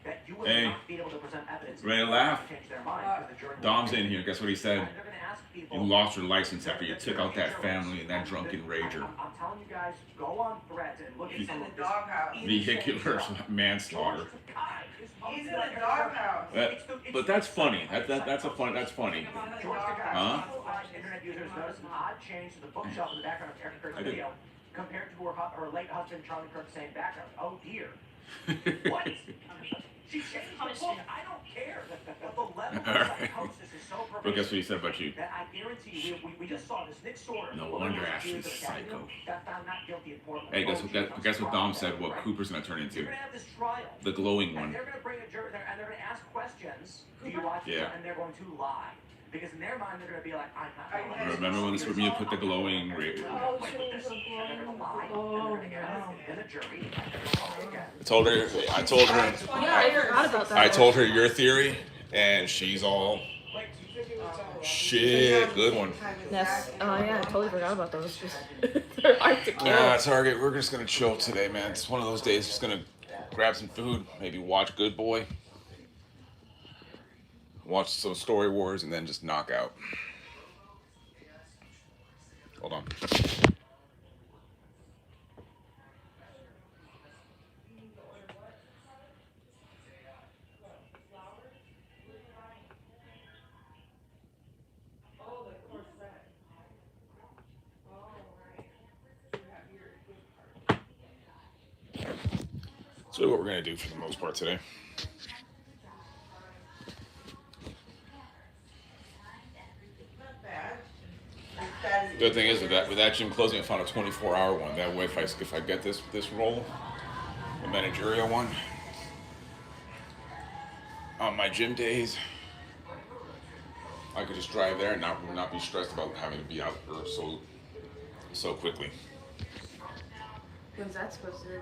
that you would Hey. not be able to present evidence. Ready to laugh? Change their mind because the jury Dom's in here. Guess what he said? And they're gonna ask people. You lost your license after you took out that family and that drunken rager. I'm telling you guys, go on Threads and look at It's some in of the this. doghouse. Vehicular manslaughter. George Takei is He's in the doghouse. But that's funny. That's funny. George Huh? Internet users noticed an odd change to the bookshelf in the background of Erica Kirk's video compared to her late husband Charlie Kirk's same background. Oh dear. What? She changed the book. I don't care. But the level of psychosis is so pervasive. But guess what he said about you? That I guarantee you, we just saw this Nick Sorter. No wonder Ashley's psycho. Got found not guilty in Portland. Hey, guess what Dom said? What Cooper's gonna turn into? You're gonna have this trial. The glowing And one. they're gonna bring a jury there, and they're gonna ask questions. Do you watch Yeah. it? And they're going to lie. Because in their mind, they're going to be like, I'm not. Remember when you put the glowing? Oh, she was I told her. Yeah, I forgot about that. I told her your theory, and she's all. Shit, good one. Yes. Oh yeah, I totally forgot about those. They're hard to kill. Yeah, Target. We're just gonna chill today, man. It's one of those days. Just gonna grab some food, maybe watch Good Boy, watch some Story Wars, and then just knock out. Hold on. That's really what we're gonna do for the most part today. Good thing is with that gym closing, I found a 24-hour one. That way, if I get this role, a managerial one, on my gym days, I could just drive there and not be stressed about having to be out there so quickly. When's that supposed to be?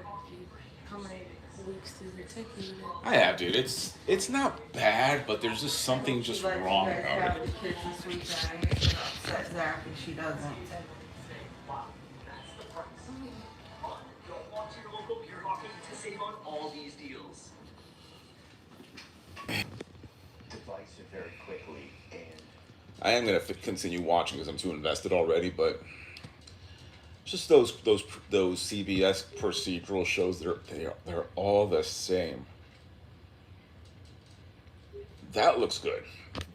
How many weeks does it take you? I have, dude. It's not bad, but there's just something just wrong about it. The kids this weekend. It's gonna upset Zach and she doesn't. Don't walk to your local beer hockey to save on all these deals. Divisive very quickly, and I am gonna continue watching because I'm too invested already, but just those CBS procedural shows, they're all the same. That looks good.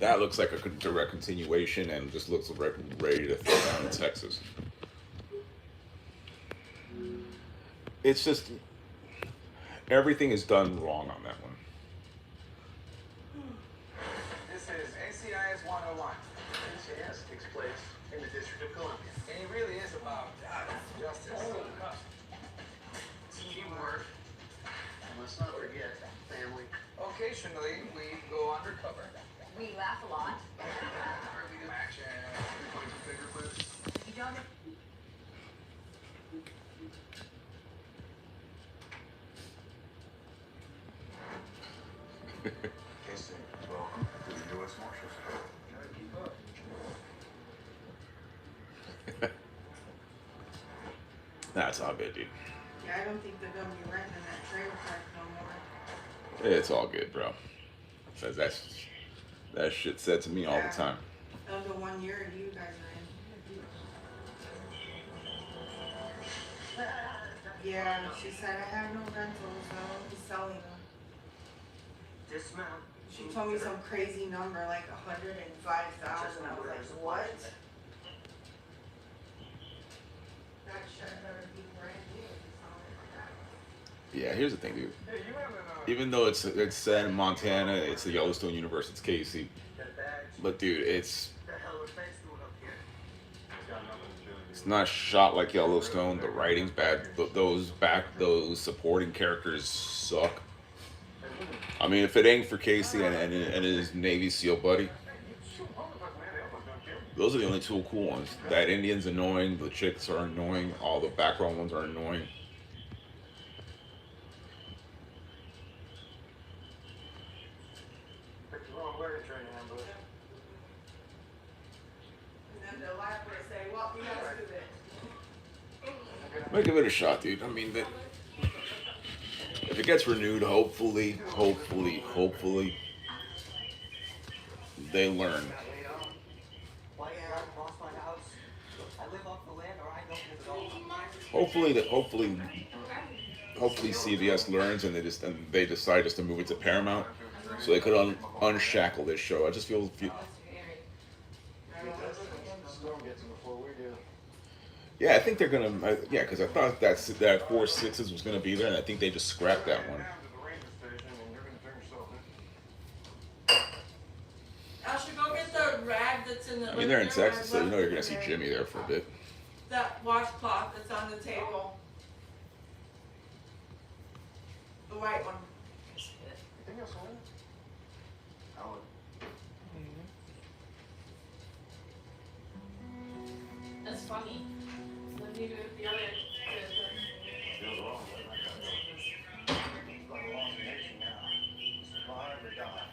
That looks like a direct continuation and just looks like ready to throw down in Texas. It's just everything is done wrong on that one. This is NCIS 101. NCIS takes place in the District of Columbia. And it really is about justice. Teamwork. And let's not forget family. Occasionally, we go undercover. We laugh a lot. We do action. We point to finger clips. You don't. Casey, welcome to the U.S. Marshals. That's all good, dude. Yeah, I don't think they're gonna be renting that trailer park no more. It's all good, bro. Says that shit said to me all the time. That was the 1 year you guys are in. Yeah, she said I have no rentals, so I'll be selling them. Dismount. She told me some crazy number, like 105,000. I was like, what? That shit better be brand new. Yeah, here's the thing, dude. Even though it's set in Montana, it's the Yellowstone universe, it's Casey. But dude, it's not shot like Yellowstone. The writing's bad. Those supporting characters suck. I mean, if it ain't for Casey and his Navy SEAL buddy, those are the only two cool ones. That Indian's annoying. The chicks are annoying. All the background ones are annoying. Picked the wrong way to train ambush. And then the lab would say, well, we gotta do this. Might give it a shot, dude. I mean, if it gets renewed, hopefully, they learn. Why you lost my house? I live off the land, or I don't live at all. Hopefully hopefully CBS learns and they decide just to move it to Paramount, so they could unshackle this show. I just feel Storm gets them before we do. yeah, I think they're gonna yeah, because I thought that 4/6 was gonna be there, and I think they just scrapped that one. Down to the ranger station, and you're gonna turn yourself in. I should go get the rag that's in the. I mean, they're in Texas, so you know you're gonna see Jimmy there for a bit. That washcloth that's on the table. The white one. Anything else on it? Alan. That's funny. When you do the other. Feels wrong, but I got it. It's like a long nation now. Survive or die.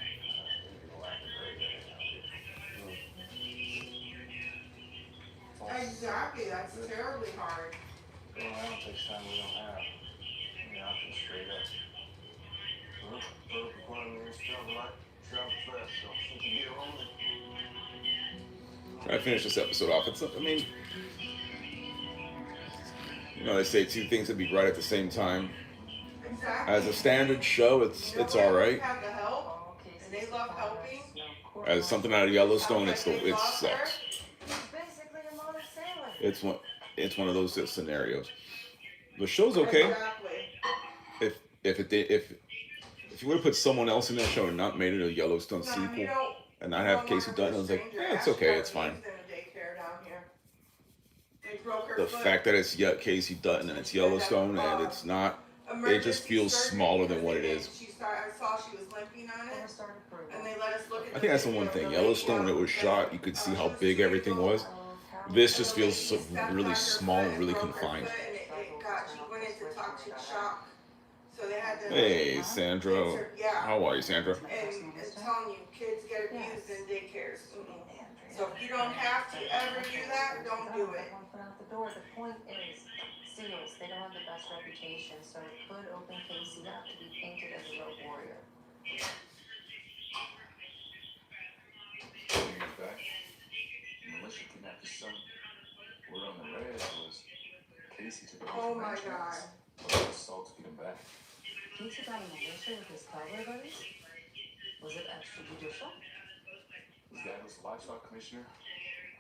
People acting very good out here. Exactly, that's terribly hard. Going around takes time we don't have. I mean, I can straight up. Well, perfect requirement is travel light, travel fast, so since you get home, Try to finish this episode off. I mean, you know, they say two things that be right at the same time. Exactly. As a standard show, it's all right. Have the help, and they love helping. As something out of Yellowstone, it sucks. Basically a modern sailor. It's one of those scenarios. The show's okay. Exactly. If you would have put someone else in that show and not made it a Yellowstone No, sequel you don't. and not have Casey Dutton, I was like, yeah, it's okay, it's fine. The fact that it's Casey Dutton and it's Yellowstone and it's not, it just feels smaller than what it is. I saw she was limping on it, and they let us look at I think that's the one thing. Yellowstone, when it was shot, you could see how big everything was. This just feels so really small and really confined. She went into toxic shock, so they had to. Hey, Sandra. How are you, Sandra? And telling you, kids get abused in daycares. So if you don't have to ever do that, don't do it. One foot out the door. The point is, SEALs, they don't have the best reputation, so it could open Casey up to be painted as a road warrior. years back, militia kidnapped his son. Word on the red was Casey took over Oh the my ranch God. but assault to get him back. Casey got a militia with his cowboy buddies? Was it extrajudicial? His dad was the livestock commissioner.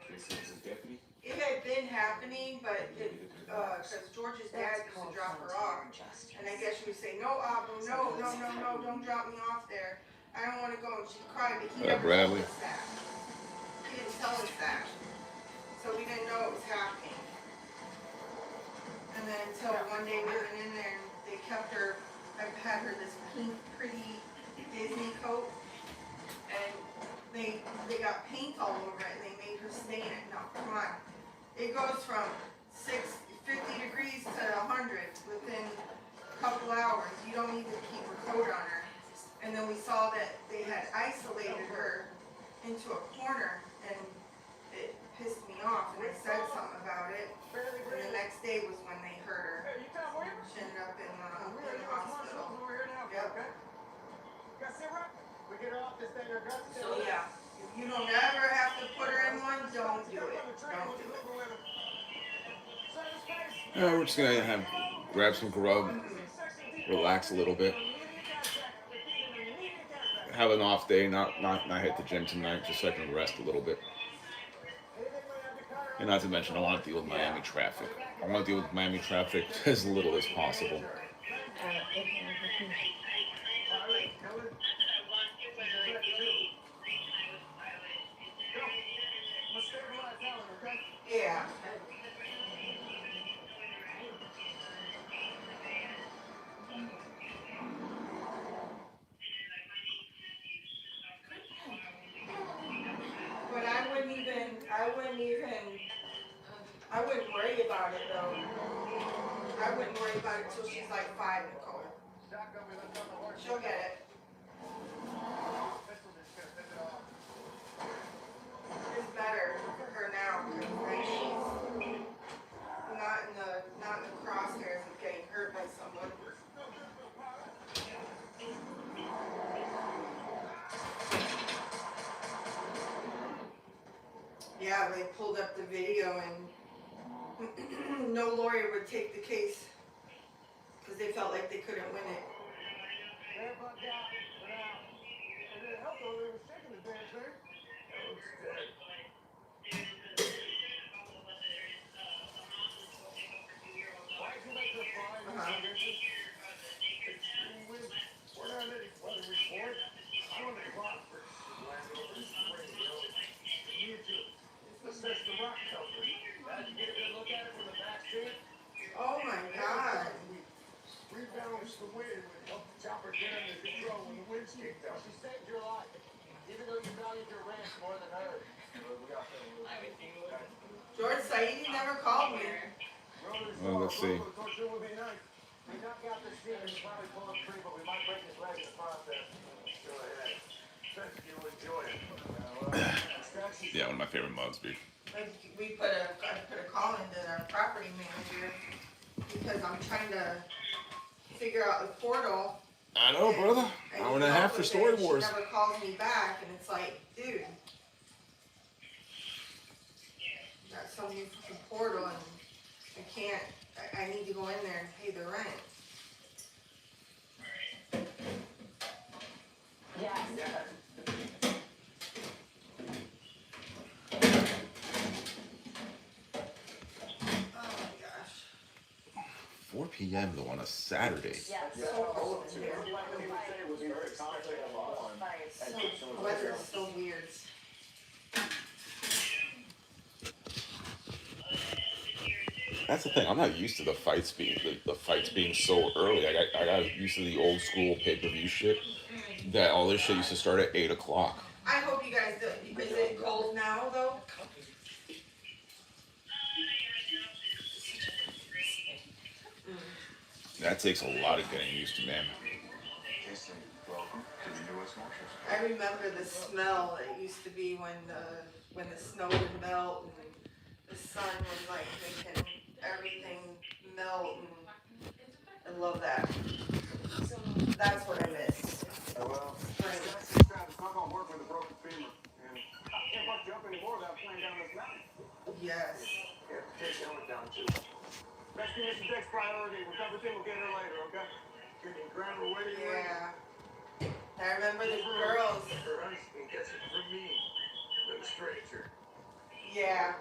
Casey was his deputy. It had been happening, but because George's dad used to drop her off, and I guess she would say, no, Abu, no, don't drop me off there. I don't want to go. And she'd cry, but he never told us that. He didn't tell us that. So we didn't know it was happening. And then until one day we went in there and they kept her, I had her this pink, pretty Disney coat, and they got paint all over it and they made her stay in it. No, come on. It goes from 50 degrees to 100 within a couple hours. You don't need to keep a coat on her. And then we saw that they had isolated her into a corner, and it pissed me off, and I said something about it. And the next day was when they hurt her. She ended up in the hospital. Yep. So yeah, if you don't ever have to put her in one, don't do it. Don't do it. We're just gonna grab some grub, relax a little bit, have an off day, not hit the gym tonight, just so I can rest a little bit. And not to mention, I want to deal with Miami traffic. I want to deal with Miami traffic as little as possible. Yeah. But I wouldn't worry about it though. I wouldn't worry about it till she's like 5, Nicole. She'll get it. It's better for her now because like, she's not in the crosshairs of getting hurt by someone. Yeah, they pulled up the video and no lawyer would take the case because they felt like they couldn't win it. They're bugged out for now. And it helped though, they were shaking the damn thing. That looks dead. Why did you make the flying conditions? Extreme wind. We're not any weather report. I'm on the clock for landing over the spring hill. You too. Assess the rock cover. Did you get a good look at it from the back seat? Oh my God. We rebalanced the wind and helped the chopper get under control when the winds kicked up. She saved your life, even though you valued your ranch more than her. George Saidi never called me. Well, let's see. We knock out the seat and probably pull him free, but we might break his leg in the process. Go ahead. Bet you enjoy it. Yeah, one of my favorite mugs, dude. Like I put a call into our property manager because I'm trying to figure out the portal. I know, brother. Hour and a half for Story Wars. She never calls me back, and it's like, dude, you got so new fucking portal, and I can't. I need to go in there and pay the rent. Oh my gosh. 4 p.m. though on a Saturday. So cold in here. The weather is so weird. That's the thing. I'm not used to the fights being so early. I got used to the old school pay-per-view shit. That all this shit used to start at 8 o'clock. I hope you guys do. Is it cold now though? That takes a lot of getting used to, man. I remember the smell it used to be when the snow would melt and the sun was like making everything melt, and I love that. So that's what I miss. Well, Spring. it's not gonna work with a broken femur. And I can't fuck you up anymore without flying down this mountain. Yes. You have to take Ellen down too. Rescue mission takes priority. Recover team will get her later, okay? Get the grandma waiting. Yeah. I remember the girls. And gets it from me, the stranger. Yeah.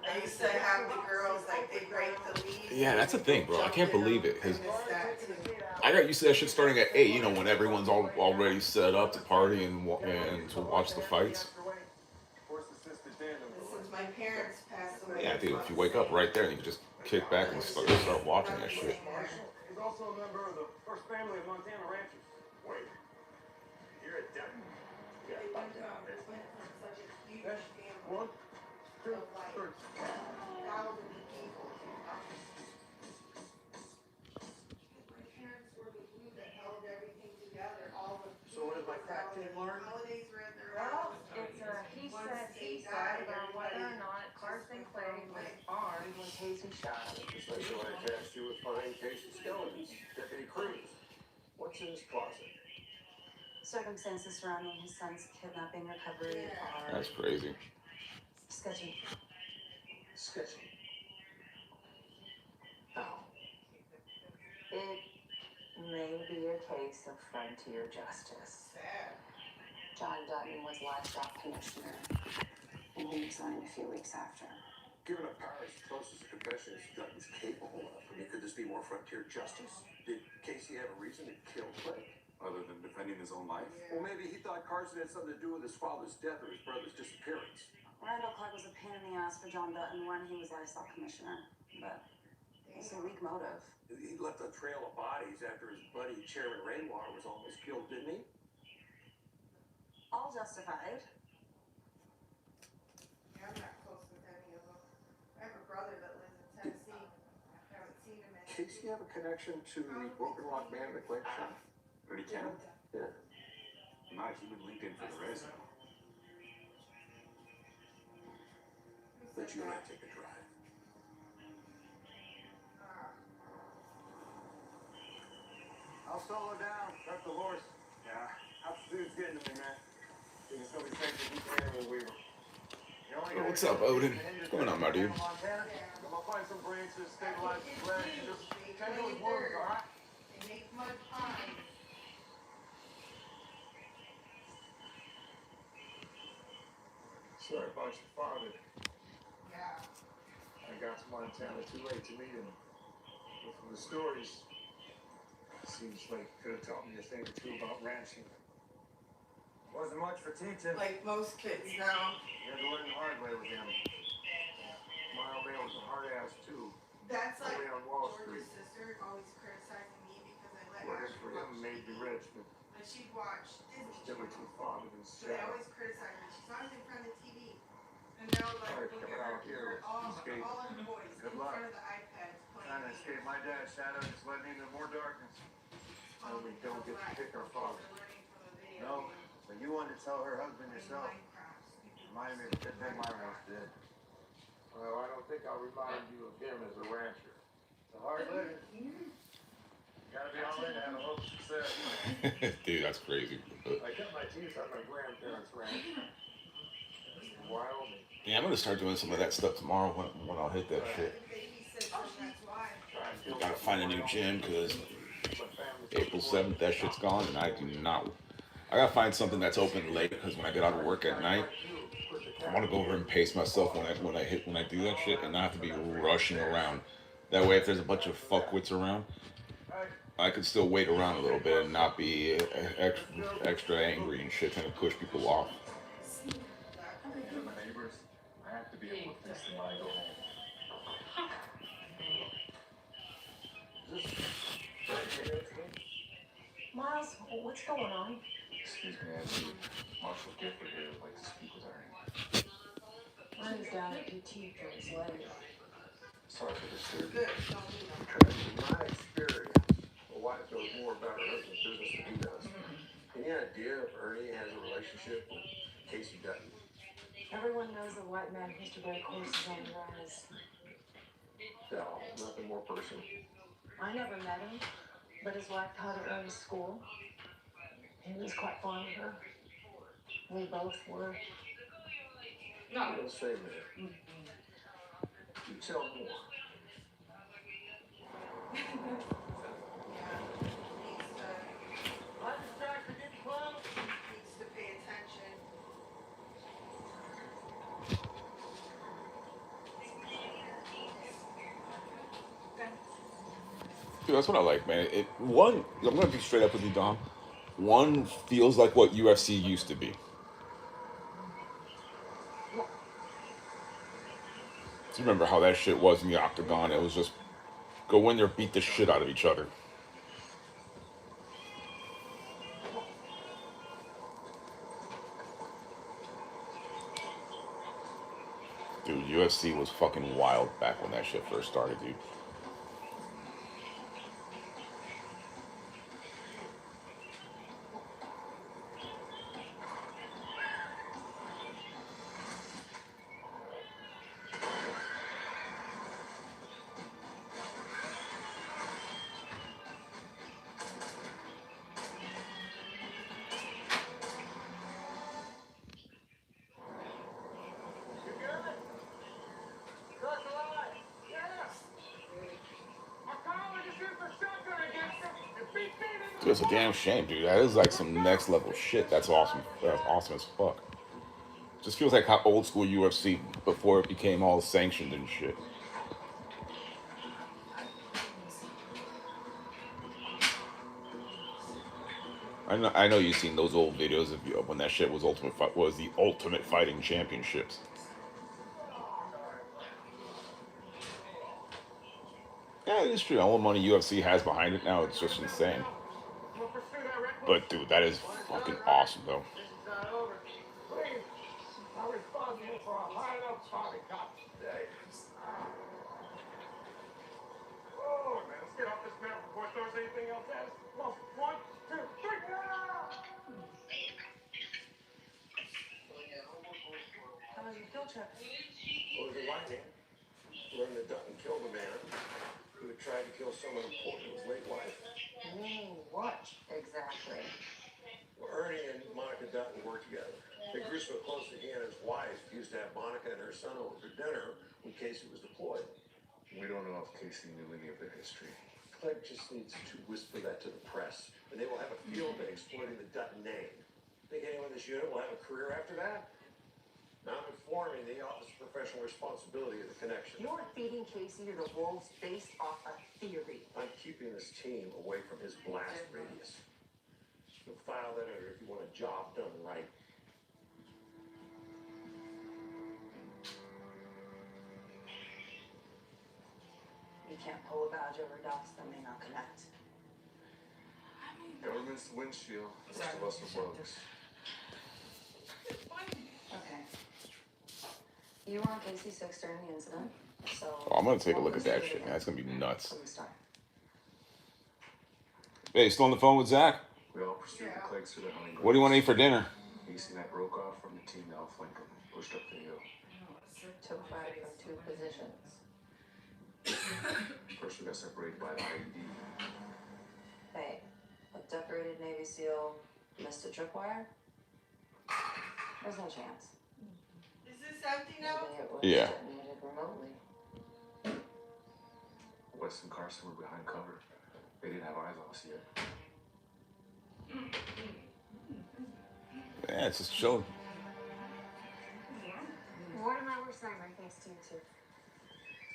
I used to have the girls, like, they break the leaves. Yeah, that's the thing, bro. I can't believe it. Cause I miss that too. I got used to that shit starting at 8. You know, when everyone's already set up to party and to watch the fights. Since my parents passed away. Yeah, dude. If you wake up right there, you can just kick back and start watching that shit. He's also a member of the first family of Montana ranchers. Wait, you're a devil. Yeah, They went from such a huge family one, two, of like three. thousands of people. My parents were the glue that held everything together. All the So what did my crack team learn? holidays were at their Well, house. it's a he said, he said about whether or not Carson Clay was armed when Casey shot him. Just like when I tasked you with finding Casey skeletons. Deputy Cruz, what's in his closet? Circumstances surrounding his son's kidnapping recovery are That's crazy. sketchy. Sketchy. How? It may be a case of frontier justice. Sad. John Dutton was livestock commissioner, and he resigned a few weeks after. Given a power as close as the confession as Dutton's capable of, I mean, could this be more frontier justice? Did Casey have a reason to kill Clay? Other than defending his own life? Yeah. Well, maybe he thought Carson had something to do with his father's death or his brother's disappearance. Randall Clark was a pain in the ass for John Dutton when he was livestock commissioner, but it's a weak motive. He left a trail of bodies after his buddy Chairman Rainwater was almost killed, didn't he? All justified. Yeah, I'm not close with any of them. I have a brother that lives in Tennessee. I haven't seen him in. Casey have a connection to the Broken Rock Man that Clay shot? But he can. Yeah. Nice, you've been linked in for the race. Let you and I take a drive. I'll slow her down. Prep the horse. Yeah. Altitude's getting to me, man. Think it's gonna be safe to keep carrying Weaver. You What's up, Odin? What's going on, my dude? I'm gonna find some brains to stabilize his leg. Just tend to his wounds, alright? They make mud pies. Sorry about your father. Yeah. I got to Montana too late to meet him. But from the stories, it seems like you could have taught me a thing or two about ranching. Wasn't much for teaching. Like most kids now. You had to learn the hard way with him. My old man was a hard ass too. That's like Only on Wall Street. George's sister always criticizing me because I let Working her for watch. him made me rich, but But she'd watch Disney still Channel. too fond of his So they shadow. always criticize her. She's not in front of the TV. And now like Alright, look coming at her out here. here, all Escape. of her boys Good in luck. front of the iPads Trying to playing. escape my dad's shadow just led me into more darkness. And we don't get to pick our father. No, but you wanted to tell her husband yourself. Reminded me of a good thing my wife did. Well, I don't think I'll remind you of him as a rancher. It's a hard living. Gotta be all in to have a hope of success. Dude, that's crazy. I cut my teeth on my grandparents' ranch. In Wyoming. Yeah, I'm gonna start doing some of that stuff tomorrow when I'll hit that shit. Gotta find a new gym because April 7th that shit's gone and I do not. I gotta find something that's open late because when I get out of work at night, I want to go over and pace myself when I do that shit and not have to be rushing around. That way, if there's a bunch of fuckwits around, I can still wait around a little bit and not be extra angry and shit trying to push people off. My neighbors, I have to be able to fix them when I go home. Miles, what's going on? Excuse me, I see Marshall Gifford here would like to speak with Ernie. Ernie's down at PT for his leg. Sorry for disturbing. In my experience, a wife knows more about her husband's business than he does. Any idea if Ernie has a relationship with Casey Dutton? Everyone knows the white man Mr. Gray course is on the rise. No, nothing more personal. I never met him, but his wife taught at Ernie's school. He was quite fond of her. We both were. No. Don't say that. You tell more. Needs to pay attention. Dude, that's what I like, man. I'm gonna be straight up with you, Dom. One feels like what UFC used to be. Do you remember how that shit was in the octagon? It was just go in there, beat the shit out of each other. Dude, UFC was fucking wild back when that shit first started, dude. Dude, it's a damn shame, dude. That is like some next level shit. That's awesome. That's awesome as fuck. Just feels like how old school UFC before it became all sanctioned and shit. I know you've seen those old videos of when that shit was the Ultimate Fighting Championships. Yeah, it is true. All the money UFC has behind it now, it's just insane. But dude, that is fucking awesome, though. Please, I'm responsible for a high-enough body cop today. Oh, man, let's get off this mountain before it throws anything else at us. Well, 1, 2, 3. How was your field trip? Well, it was a white man. Learned that Dutton killed a man who had tried to kill someone important to his late wife. What exactly? Well, Ernie and Monica Dutton worked together. They grew so close that he and his wife used to have Monica son over for dinner when Casey was deployed. We don't know if Casey knew any of the history. Clegg just needs to whisper that to the press, and they will have a field day exploiting the Dutton name. Think anyone in this unit will have a career after that? Now I'm informing the Office of Professional Responsibility of the connection. You're feeding Casey to the wolves based off a theory. I'm keeping this team away from his blast radius. You'll file that under if you want a job done right. You can't pull a badge over dots that may not connect. Government's the windshield. Most of us are bugs. Okay. You were on KC6 during the incident, so... Oh, I'm gonna take a look at that shit, man. That's gonna be nuts. From the start. Hey, still on the phone with Zach? We all pursued the Cleggs through the hunting What do you want to eat for dinner? Casey and I broke off from the team to outflank him, pushed up the hill. Took fire from 2 positions. First we got separated by the IED. Hey, a decorated Navy SEAL missed a tripwire? There's no chance. Is this empty now? Maybe it was Yeah. detonated remotely. Wes and Carson were behind cover. They didn't have eyes on us yet. Yeah, it's just chilling. One of my worst nightmare, thanks to you too.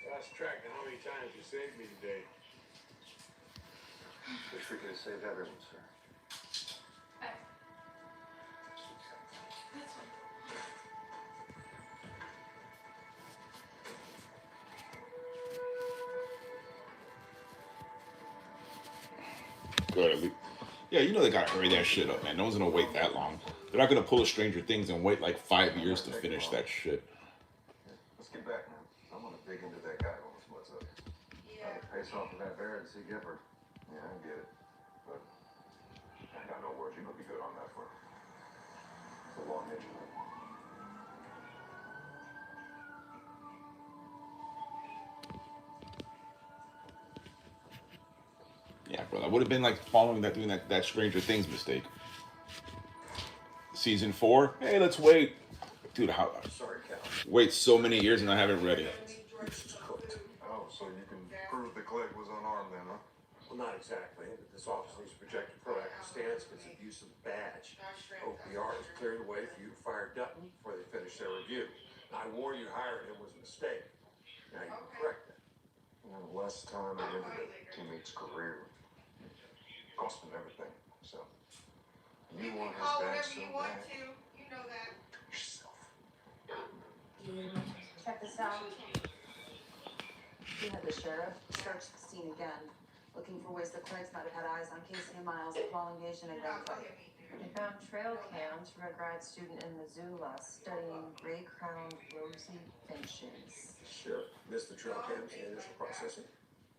Lost track of how many times you saved me today. Wish we could have saved everyone, sir. Good. At least. Yeah, you know they gotta hurry that shit up, man. No one's gonna wait that long. They're not gonna pull a Stranger Things and wait like 5 years to finish that shit. Let's get back, man. I'm gonna dig into that guy on what's up. Yeah. Pace off of that bear and see Gifford. Yeah, I get it. But I got no word you're gonna be good on that for. It's a long mission. Yeah, bro. That would have been like following that, doing that Stranger Things mistake. Season 4. Hey, let's wait. Dude, how? Sorry, Cal. Wait so many years and I haven't read it. This is cooked. Oh, so you can prove the Clegg was unarmed then, huh? Well, not exactly. But this office needs to project a proactive stance against abuse of the badge. OPR has cleared the way for you to fire Dutton before they finish their review. I warned you hiring him was a mistake. Now you can correct that. And less time into the teammate's career. Cost him everything. So you You want can his call back whenever so you want bad. to. You know that. Yourself. Check this out. We had the sheriff search the scene again, looking for ways the Cleggs might have had eyes on Casey and Miles while engaged in a gunfight. They found trail cams from a grad student in Missoula studying gray-crowned rosy finches. Sure. Missed the trail cams and initial processing.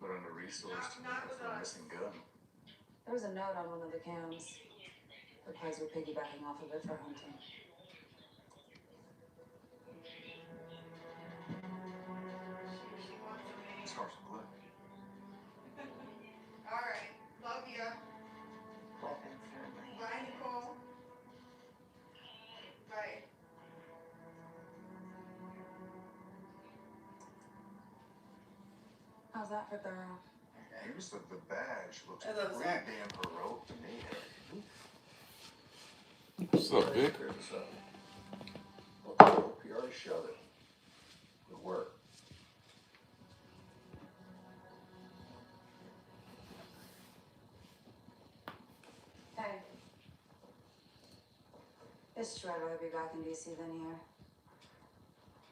But under resourced for a missing gun. There was a note on one of the cams. The Cleggs were piggybacking off of it for hunting. It's Carson Clegg. Alright. Love ya. Weapon friendly. Bye, Nicole. Bye. How's that for thorough? Here's the badge. Looks I love pretty Zach. damn heroic to me. What's up, Vic? Clear this up. Well, you already showed it. Good work. Hey. It's true I'd rather be back in DC than here.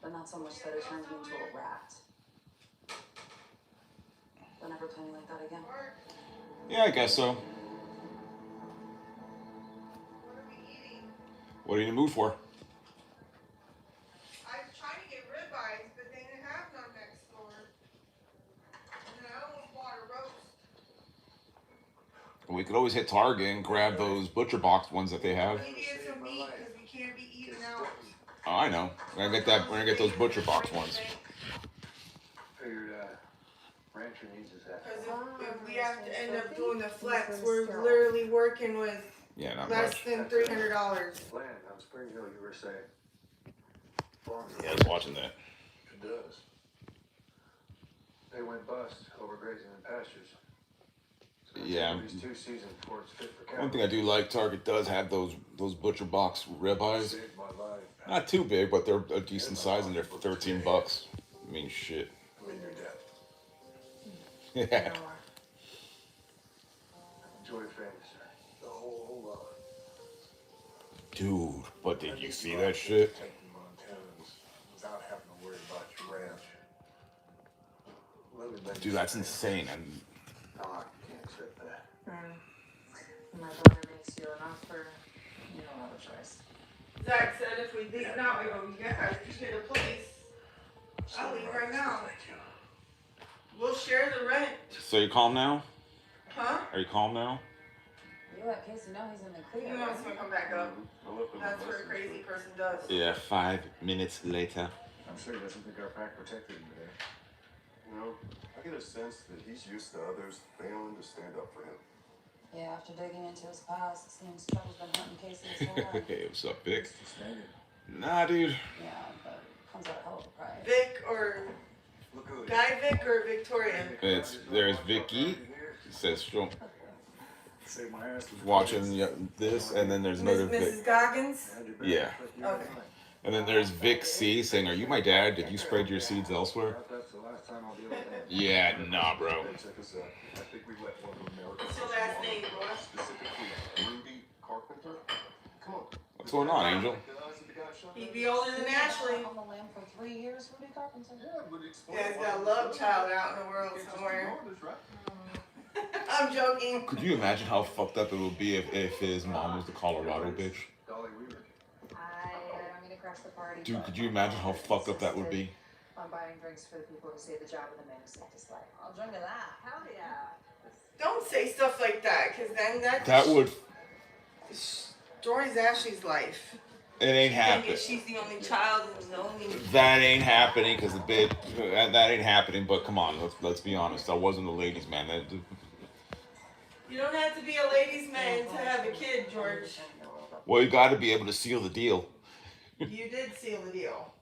But not so much that it turns me into a rat. Don't ever play me like that again. Yeah, I guess so. What are we eating? What are you in the mood for? I was trying to get ribeyes, but they didn't have none next door. And then I almost bought a roast. We could always hit Target and grab those butcher box ones that they have. We need some meat because we can't be eating out. Oh, I know. We're gonna get that. We're gonna get those butcher box ones. Figured, Rancher needs his ass. Because if we have to end up doing the flex, we're literally working with Yeah, not less much. than $300. Land on Spring Hill, you were saying. Yeah, I was watching that. does. They went bust overgrazing in pastures. It's gonna Yeah. take at least 2 seasons before it's fit for One thing I do like, Target does have those butcher box ribeyes. Saved my life. Not too big, but they're a decent size and they're $13. I mean, shit. I mean, your death. Yeah. Enjoy family, sir. The whole lot. Dude, but did you see that shit? Taking Montanans without having to worry about your ranch. Let me make Dude, that's insane. And No, I can't accept that. My brother makes you an offer, you don't have a choice. Zach said if we leave now, I go, yeah, if you pay the police, I'll leave right now. We'll share the rent, so you calm now? huh? Are you calm now? You let Casey know he's in the He clear. wants me to come back up. That's what a crazy person does. Yeah, 5 minutes later. I'm sure he doesn't think our pack protected him today. You know, I get a sense that he's used to others failing to stand up for him. Yeah, after digging into his past, it seems trouble's been hunting Casey his whole life. Hey, what's up, Vic? Nah, dude. Yeah, but it comes out of hell of a price. Vic or Look who Guy Vic or Victoria? There's Vicky. It says show, Save my ass. watching this, and then there's another Vic. Mrs. Goggins? Yeah. Okay. And then there's Vic C saying, "Are you my dad? Did you spread your seeds elsewhere?" That's the last time I'll deal with that. Yeah, nah, bro. Hey, check this out. I think we let one of America's What's your last name, boy? specifically Rudy Carpenter. Come on. What's going on, Angel? He'd be older than Ashley. On the lam for 3 years, Rudy Carpenter. Yeah, he's got a love child out in the world somewhere. I'm joking. Could you imagine how fucked up it would be if his mom was the Colorado bitch? Dolly Weaver. I don't mean to crash the party. Dude, but could you imagine how fucked up that would be? I'm buying drinks for the people who save the job of the man who saved his life. I'll join to that. Hell yeah. Don't say stuff like that, because then That would. destroys Ashley's life. It ain't happening. Thinking she's the only child and the only. That ain't happening because the bitch. That ain't happening. But come on, let's be honest. I wasn't a ladies' man. You don't have to be a ladies' man to have a kid, George. Well, you got to be able to seal the deal. You did seal the deal.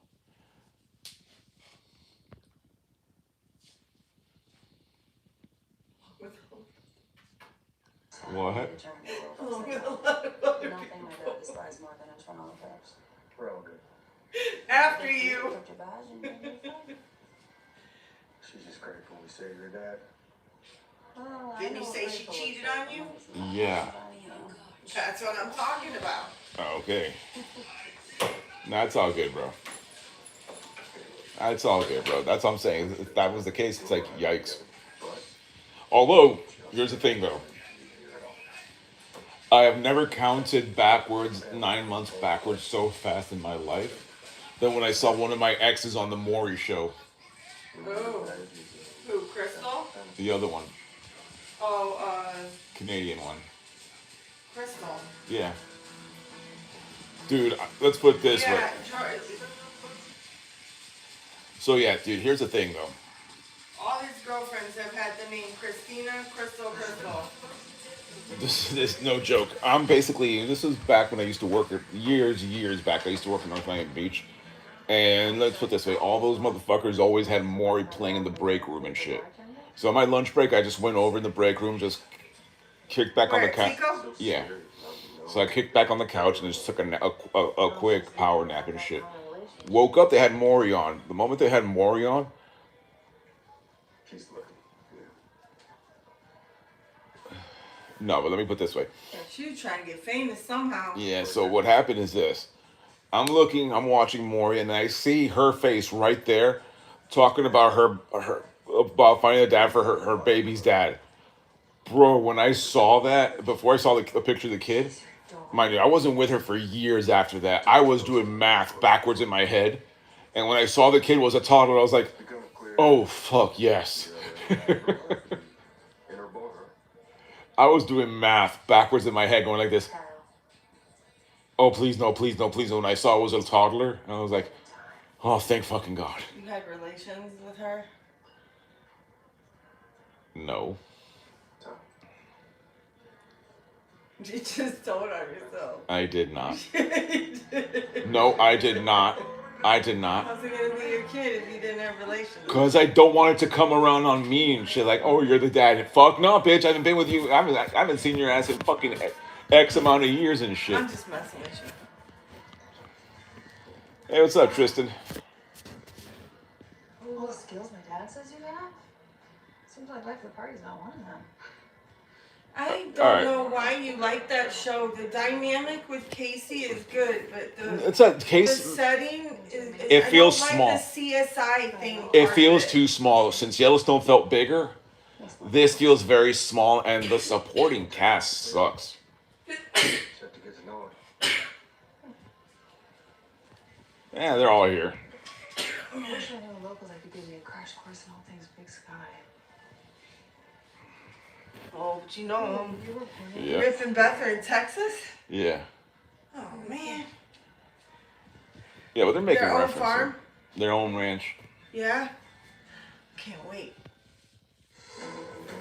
What? With a lot of other Nothing people. my dad despised more than internal affairs. We're all good. After you. Put your badge and then you're fine. She's just grateful we saved her dad. Well, I Didn't you know say she Rachel cheated was on you? very Yeah. That's what I'm talking about. Okay. That's all good, bro. That's all good, bro. That's what I'm saying. If that was the case, it's like, yikes. Although, here's the thing, though. I have never counted backwards, 9 months backwards so fast in my life than when I saw one of my exes on the Maury show. Who, Crystal? The other one. Oh, Canadian one. Crystal. Yeah. Dude, let's put it this way. Yeah, George. So yeah, dude, here's the thing, though. All his girlfriends have had the name Christina, Crystal. This is no joke. I'm basically, this was back when I used to work, years back, I used to work in North Miami Beach. And let's put it this way, all those motherfuckers always had Maury playing in the break room and shit. So on my lunch break, I just went over in the break room, just kicked back on the couch. Yeah. So I kicked back on the couch and just took a quick power nap and shit. Woke up, they had Maury on. The moment they had Maury on, She's looking. no, but let me put it this way. She was trying to get famous somehow. Yeah, so what happened is this. I'm watching Maury, and I see her face right there, talking about about finding a dad for her baby's dad. Bro, when I saw that, before I saw the picture of the kid, mind you, I wasn't with her for years after that. I was doing math backwards in my head, and when I saw the kid was a toddler, I was like, oh, fuck, yes. I was doing math backwards in my head, going like this. Oh, please, no, please, no, please. And when I saw it was a toddler, and I was like, oh, thank fucking God. You had relations with her? No. You just told on yourself. I did not. No, I did not. I did not. How's it gonna be your kid if you didn't have relations? Because I don't want it to come around on me and shit like, oh, you're the dad. Fuck no, bitch. I haven't been with you. I haven't seen your ass in fucking X amount of years and shit. I'm just messing with you. Hey, what's up, Tristan? All the skills my dad says you have? Seems like life of the party's not one of them. I don't All right. know why you like that show. The dynamic with Casey is good, but It's a the case. setting is. It feels I don't small. like the CSI thing. It part feels of it. too small. Since Yellowstone felt bigger, this feels very small, and the supporting cast sucks. Just have to get to know it. Yeah, they're all here. I wish I knew locals that could give me a crash course in all things Big Sky. Oh, but you know him. Yeah. Riff and Beth are in Texas? Yeah. Oh, man. Yeah, but they're making Their own references. farm? Their own ranch. Yeah? Can't wait.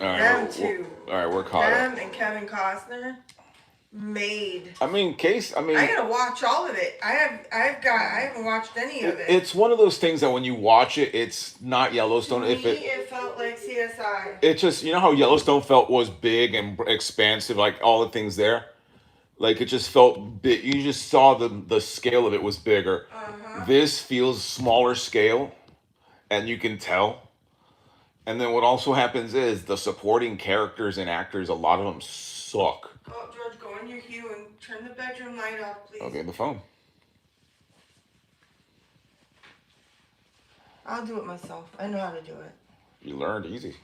All right, Them two. All right, we're caught up. Them and Kevin Costner made. I mean, I gotta watch all of it. I haven't watched any of it. It's one of those things that when you watch it, it's not Yellowstone. To If me, it, it felt like CSI. it just, you know how Yellowstone felt was big and expansive, like all the things there. Like it just felt big. You just saw the scale of it was bigger. This feels smaller scale, and you can tell. And then what also happens is the supporting characters and actors, a lot of them suck. Oh, George, go in your hue and turn the bedroom light off, please. Okay, the phone. I'll do it myself. I know how to do it. You learned easy.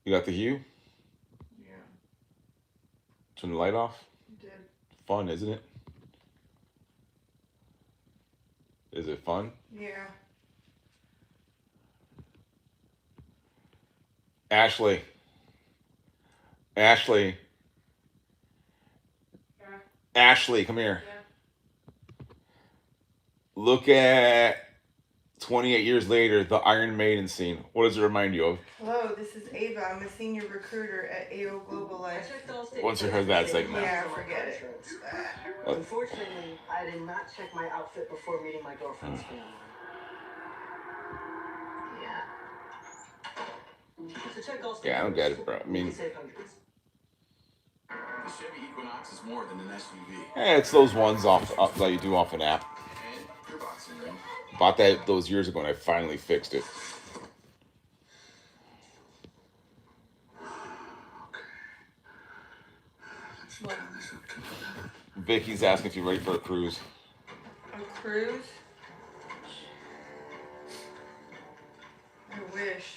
You got the hue? Yeah. Turn the light off? You did. Fun, isn't it? Is it fun? Yeah. Ashley. Ashley. Yeah. Ashley, come here. Yeah. Look at 28 years later, the Iron Maiden scene. What does it remind you of? Hello, this is Ava. I'm a senior recruiter at AO Global Life. Once you heard that segment. Yeah, forget it. Unfortunately, I did not check my outfit before meeting my girlfriend's family. Yeah. So check all Yeah, I don't get it, bro. I mean, save hundreds. The Chevy Equinox is more than an SUV. it's those ones off that you do off an app. And your boxing ring. Bought that those years ago, and I finally fixed it. Vicky's asking if you're ready for a cruise. A cruise? I wish.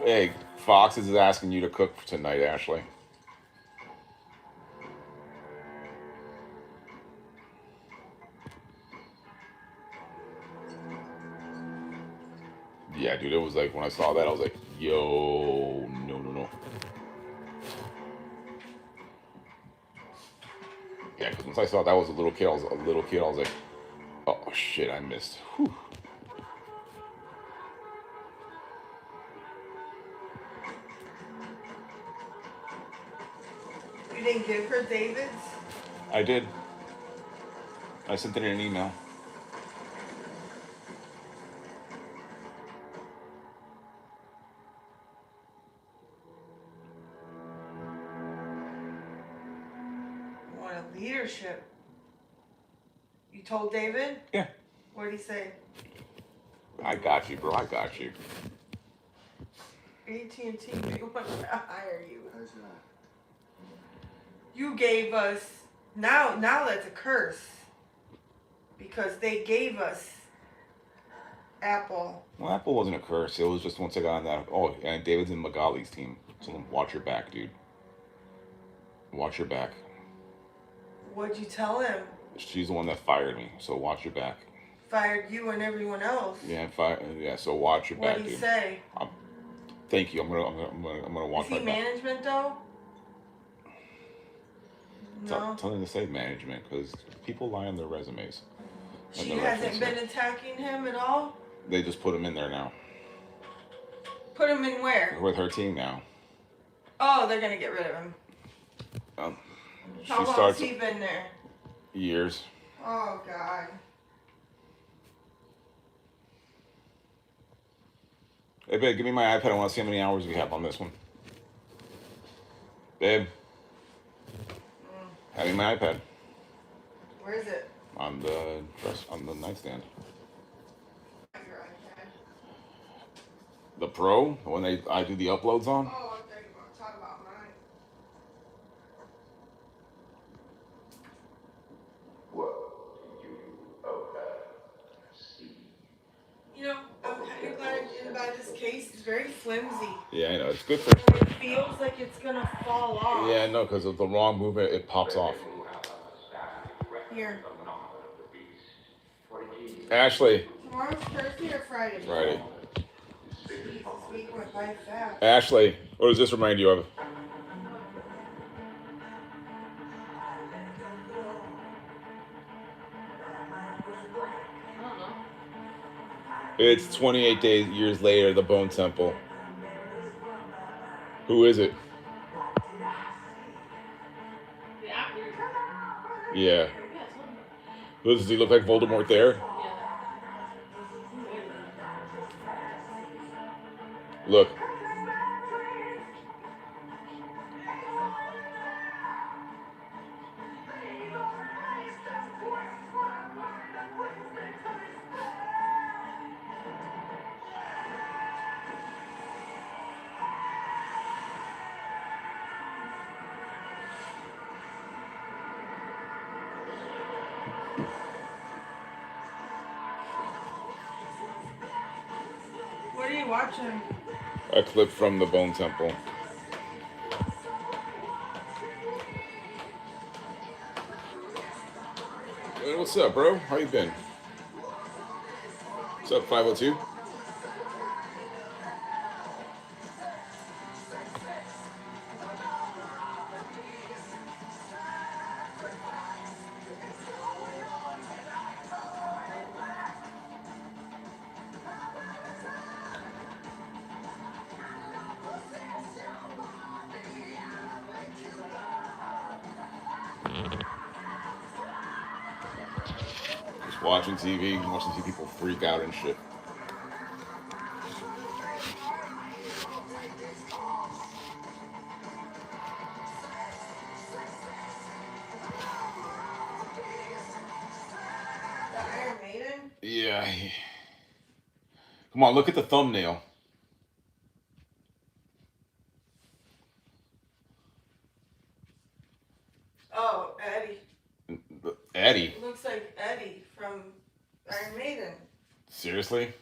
Hey, Fox is asking you to cook for tonight, Ashley. Yeah, dude, it was like when I saw that, I was like, yo, no, no, no. Yeah, because once I saw that was a little kid, I was like, oh shit, I missed. Whew. You didn't give her David's? I did. I sent it in an email. What a leadership. You told David? Yeah. What did he say? I got you, bro. I got you. AT&T may want to hire you. You gave us, now that's a curse. Because they gave us Apple. Well, Apple wasn't a curse. It was just once I got on that. Oh, and David's in Magali's team. So watch your back, dude. Watch your back. What'd you tell him? She's the one that fired me. So watch your back. Fired you and everyone else. Yeah, so watch your back, What'd he dude. say? Thank you. I'm gonna watch Is my he back. management though? No. Tell him to say management because people lie on their resumes. She the hasn't reference. been attacking him at all? They just put him in there now. Put him in where? With her team now. Oh, they're gonna get rid of him. How long has he been there? Years. Oh, God. Hey, babe, give me my iPad. I want to see how many hours we have on this one. Babe. Have me my iPad. Where is it? On the nightstand. The Pro, the one I do the uploads on. Oh, I'm talking about mine. You know, I'm kind of glad I didn't buy this case. It's very flimsy. Yeah, I know. It's good for. It feels like it's gonna fall off. Yeah, no, because of the wrong movement, it pops off. Here. Ashley. Tomorrow's Thursday or Friday? Friday. This week went by fast. Ashley, what does this remind you of? It's 28 years later, the Bone Temple. Who is it? Yeah. Does he look like Voldemort there? Look. What are you watching? A clip from the Bone Temple. Hey, what's up, bro? How you been? What's up, 502? Watching TV, watching see people freak out and shit. The Iron Maiden? Yeah. Come on, look at the thumbnail. Oh, Eddie. Eddie? Looks like Eddie from Iron Maiden. Seriously?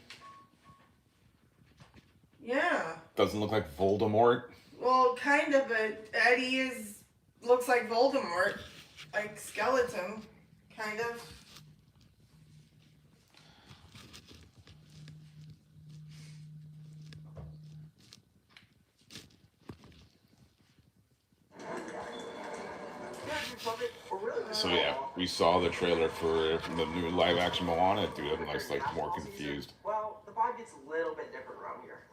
Yeah. Doesn't look like Voldemort? Well, kind of, but Eddie looks like Voldemort. Like skeleton, kind of. So yeah, we saw the trailer for the new live action Moana. Dude, I'm like more confused. Well, the vibe gets a little bit different around here.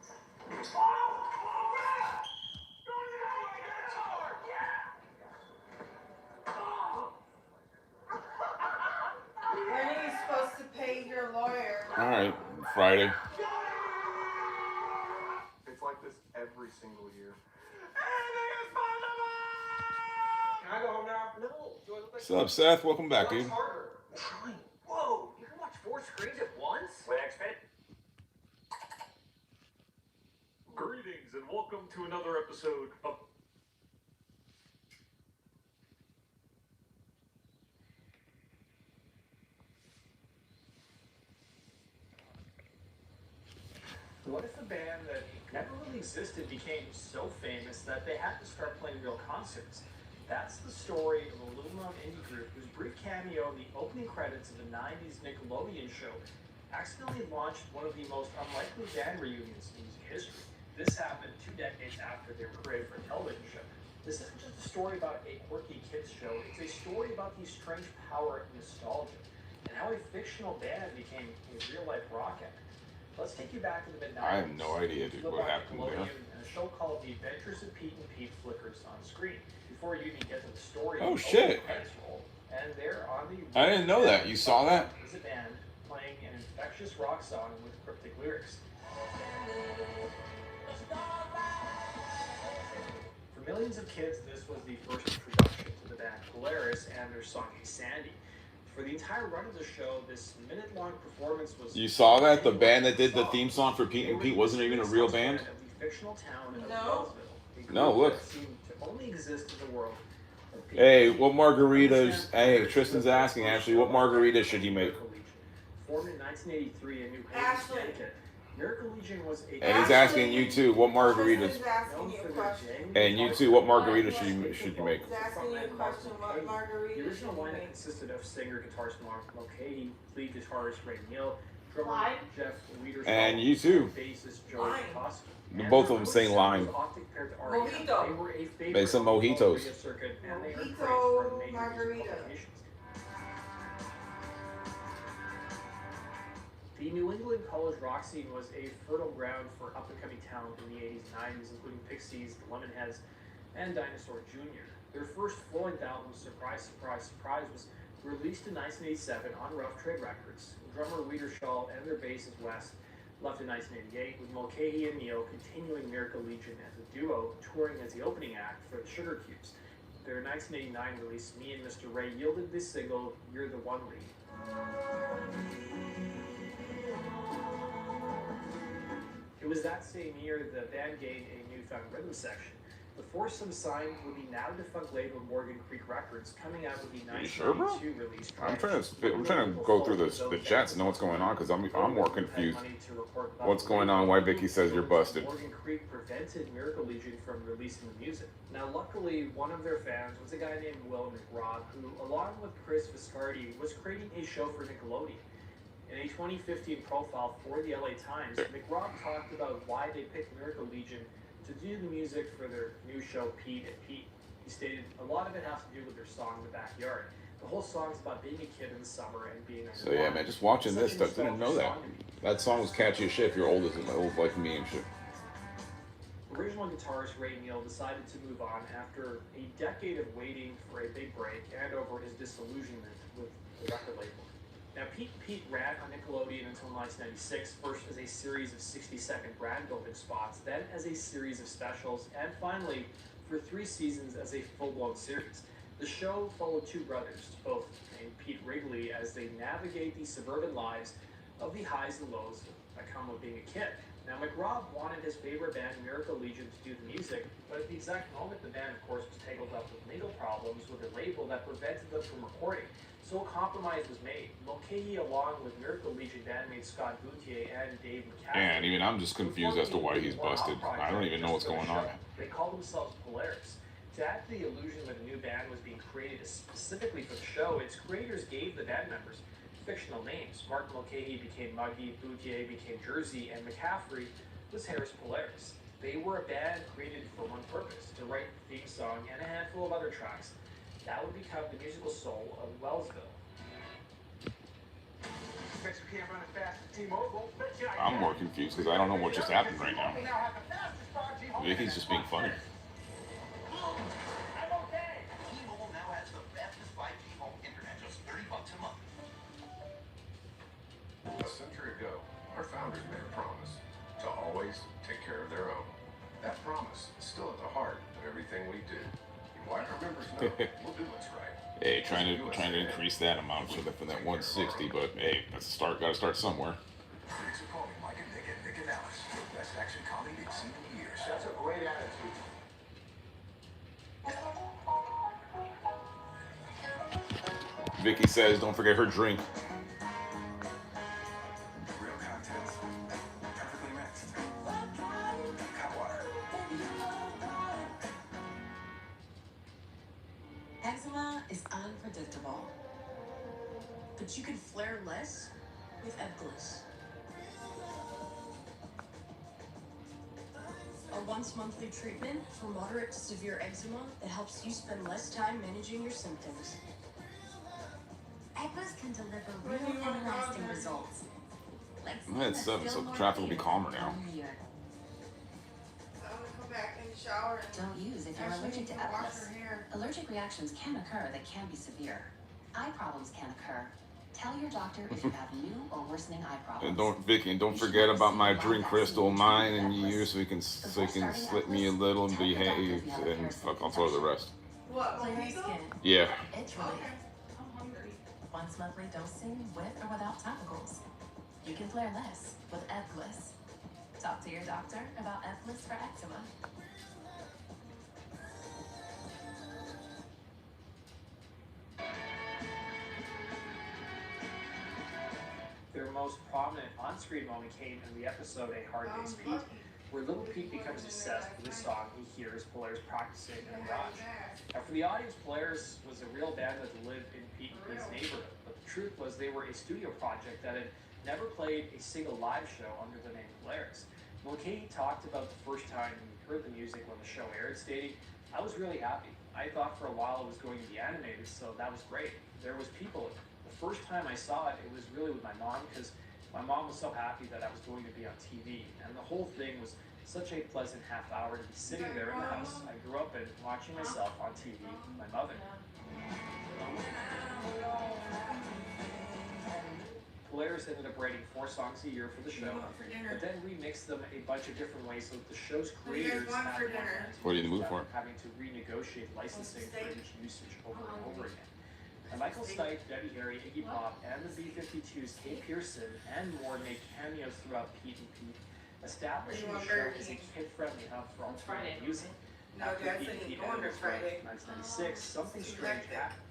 When are you supposed to pay your lawyer? Alright, Friday. It's like this every single year. Can I go home now? No. Do I look like What's up, Seth? Welcome back, dude. Whoa, you can watch 4 screens at once? Wait, Greetings and welcome to another episode of What if a band that never really existed became so famous that they had to start playing real concerts? That's the story of a little-known indie group whose brief cameo in the opening credits of the 90s Nickelodeon show accidentally launched one of the most unlikely band reunions in music history. This happened 2 decades after they were created for a television show. This isn't just a story about a quirky kids show, it's a story about the strange power of nostalgia. and how a fictional band became a real-life rock act. Let's take you back to the mid-90s. I have no idea, dude, what happened there. And a show called The Adventures of Pete and Pete flickers on screen. Before you even get to the story, Oh, shit. credits roll, and they're on the. I didn't know that. You saw that? Is a band playing an infectious rock song with cryptic lyrics. For millions of kids, this was the first introduction to the band Polaris and their song Hey Sandy. For the entire run of the show, this minute-long performance was. You saw that? The band that did the theme song for Pete and Pete wasn't even a real band? Of the fictional town of No. Wellsville. A No, group look. that seemed to only exist in the world. of Pete Hey, and Pete. what margaritas? Hey, Tristan's asking, Ashley, what margaritas should he make? Formed in 1983 in New Haven, Ashley. Connecticut, Miracle Legion was a. And he's asking you too, what margaritas? Tristan's asking you a question. And you too, what margaritas should you make? He's asking you a question. What margarita The should original you lineup make? consisted of singer guitarist Mark Mulcahy, lead guitarist Ray Neal, drummer Lime. Jeff Wiedershaw, And you too. bassist Joey Lime. Koski. Both of them say lime. Mojito. They were a favorite Make some on the mojitos. radio circuit, and they earned praise Mojito from major music margarita. publications. The New England college rock scene was a fertile ground for up-and-coming talent in the 80s and 90s, including Pixies, the Lemonheads, and Dinosaur Jr. Their first full-length album, Surprise, Surprise, Surprise, was released in 1987 on Rough Trade Records. Drummer Wiedershaw and their bassist West left in 1988, with Mulcahy and Neal continuing Miracle Legion as a duo, touring as the opening act for the Sugar Cubes. Their 1989 release, Me and Mr. Ray, yielded the single You're the One lead. It was that same year the band gained a newfound rhythm section. The foursome signed with the now defunct label Morgan Creek Records, coming out with the You sure, bro? 1992 release. I'm trying to go through the chats and know what's going on because I'm more confused. What's going on? Why Vicky says you're busted? Morgan Creek prevented Miracle Legion from releasing the music. Now, luckily, one of their fans was a guy named Will McRobb, who, along with Chris Viscardi, was creating a show for Nickelodeon. In a 2015 profile for the LA Times, McRobb talked about why they picked Miracle Legion to do the music for their new show, Pete and Pete. He stated, a lot of it has to do with their song in the backyard. The whole song's about being a kid in the summer and being So yeah, man, just watching this stuff, didn't know that. That song was catchy as shit if you're old like me and shit. Original guitarist Ray Neal decided to move on after a decade of waiting for a big break and over his disillusionment with the record label. Now, Pete and Pete ran on Nickelodeon until 1996, first as a series of 60-second brand-building spots, then as a series of specials, and finally, for 3 seasons as a full-blown series. The show followed 2 brothers, both named Pete Wrigley, as they navigate the suburban lives of the highs and lows that come with being a kid. Now, McRobb wanted his favorite band, Miracle Legion, to do the music, but at the exact moment, the band, of course, was tangled up with legal problems with a label that prevented them from recording. So a compromise was made. Mulcahy, along with Miracle Legion bandmates Scott Boutier and Dave McCaffrey. And even I'm just confused as to why he's busted. I don't even know what's going on. They called themselves Polaris. To add to the illusion that a new band was being created specifically for the show, its creators gave the band members fictional names. Mark Mulcahy became Muggy, Boutier became Jersey, and McCaffrey was Harris Polaris. They were a band created for one purpose, to write the theme song and a handful of other tracks. That would become the musical soul of Wellsville. I'm more confused because I don't know what just happened right now. Vicky's just being funny. T-Mobile now has the fastest 5G home internet, just $30 a month. A century ago, our founders made a promise to always take care of their own. That promise is still at the heart of everything we do. And why our members know we'll do what's right. Hey, trying to increase that amount for that 160, but hey, that's a start. Got to start somewhere. Thanks for calling Mike and Nick and Alice. Best action comedy they've seen in years. That's a great attitude. Vicky says, don't forget her drink. Real content. Perfectly mixed. Hot water. Eczema is unpredictable, but you can flare less with Ebglyss. A once-monthly treatment for moderate to severe eczema that helps you spend less time managing your symptoms. Equus can deliver real and lasting results. Like I'm at 7, so traffic will be calmer now. Don't use if you're allergic to Equus. Allergic reactions can occur that can be severe. Eye problems can occur. Tell your doctor if you have new or worsening eye problems. And Vicky, don't forget about my drink crystal, mine and you, so you can slip me a little and behave, and fuck, I'll throw the rest. What? Clear skin. Yeah. Itch relief. Once monthly dosing with or without topicals. You can flare less with Ebglyss. Talk to your doctor about Ebglyss for eczema. Their most prominent on-screen moment came in the episode A Hard Day's Pete, where little Pete becomes obsessed with the song he hears Polaris practicing in the garage. Now, for the audience, Polaris was a real band that lived in Pete and Pete's neighborhood, but the truth was they were a studio project that had never played a single live show under the name Polaris. Mulcahy talked about the first time he heard the music when the show aired, stating, "I was really happy. I thought for a while it was going to be animated, so that was great. There was people in it. The first time I saw it, it was really with my mom, because my mom was so happy that I was going to be on TV, and the whole thing was such a pleasant half hour to be sitting there in the house I grew up in, watching myself on TV with my mother." Polaris ended up writing 4 songs a year for the show, but then remixed them a bunch of different ways so that the show's creators had more What are you in the mood for? having to renegotiate licensing for each usage over and over again. And Michael Stipe, Debbie Harry, Iggy Pop, and the B-52s, Kate Pearson, and more made cameos throughout Pete and Pete, establishing the show as a kid-friendly hub for alternative music. After Pete and Pete ended its run in 1996, something strange happened.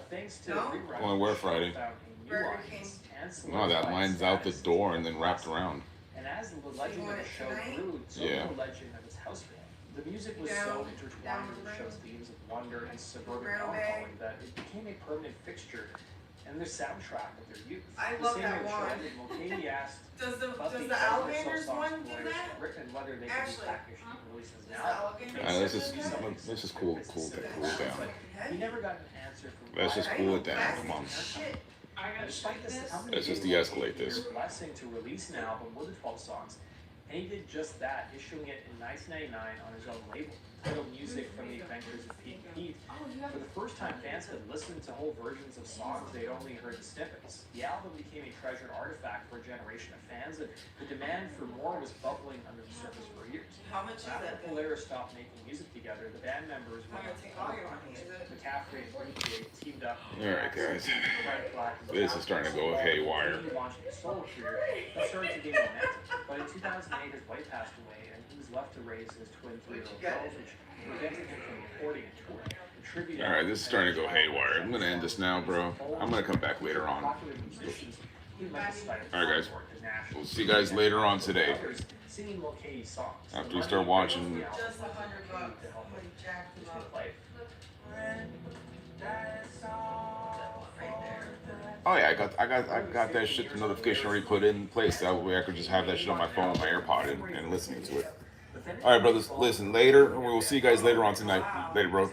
Thanks to reruns, Only where Friday? found a new audience and No, that solidified line's out the status door and then wrapped around. and as the legend of the show grew, so Yeah. did the legend of its house band. The music was so intertwined with the show's themes of wonder and suburban melancholy that it became a permanent fixture and the soundtrack of their youth. I The love same that year, one. Shredded Mulcahy asked Does the about does the other Alligators songs one do Polaris that? had written and whether they could be Ashley, packaged and released as an does the album. Alligators Let's just cool down. He never got an answer from Let's just cool it down, come on. Despite this, the company Let's just gave him de-escalate a this. blessing to release an album with the 12 songs, and he did just that, issuing it in 1999 on his own label, titled Music from the Adventures of Pete and Pete. For the first time, fans could listen to whole versions of songs they'd only heard in snippets. The album became a treasured artifact for a generation of fans, and the demand for more was bubbling under the surface for years. How much is After that? Polaris stopped making music together, the band members I'm gonna take all your money, is it? McCaffrey and Brinkley teamed up. Alright, guys. Fred Black and This is starting to go haywire. He launched a solo career that started to gain momentum. But in 2008, his wife passed away, and he was left to raise his twin 3-year-old girls, which prevented him from recording a tour. Alright, this is starting to go haywire. I'm gonna end this now, bro. I'm gonna come back later on. Alright, guys. We'll see you guys later on today. Singing Mulcahy songs. After you start watching. Just $100. Somebody jacked them up. Oh yeah, I got that shit notification already put in place. That way I could just have that shit on my phone, my AirPod, and listening to it. All right, brothers. Listen later, and we will see you guys later on tonight. Later, bro.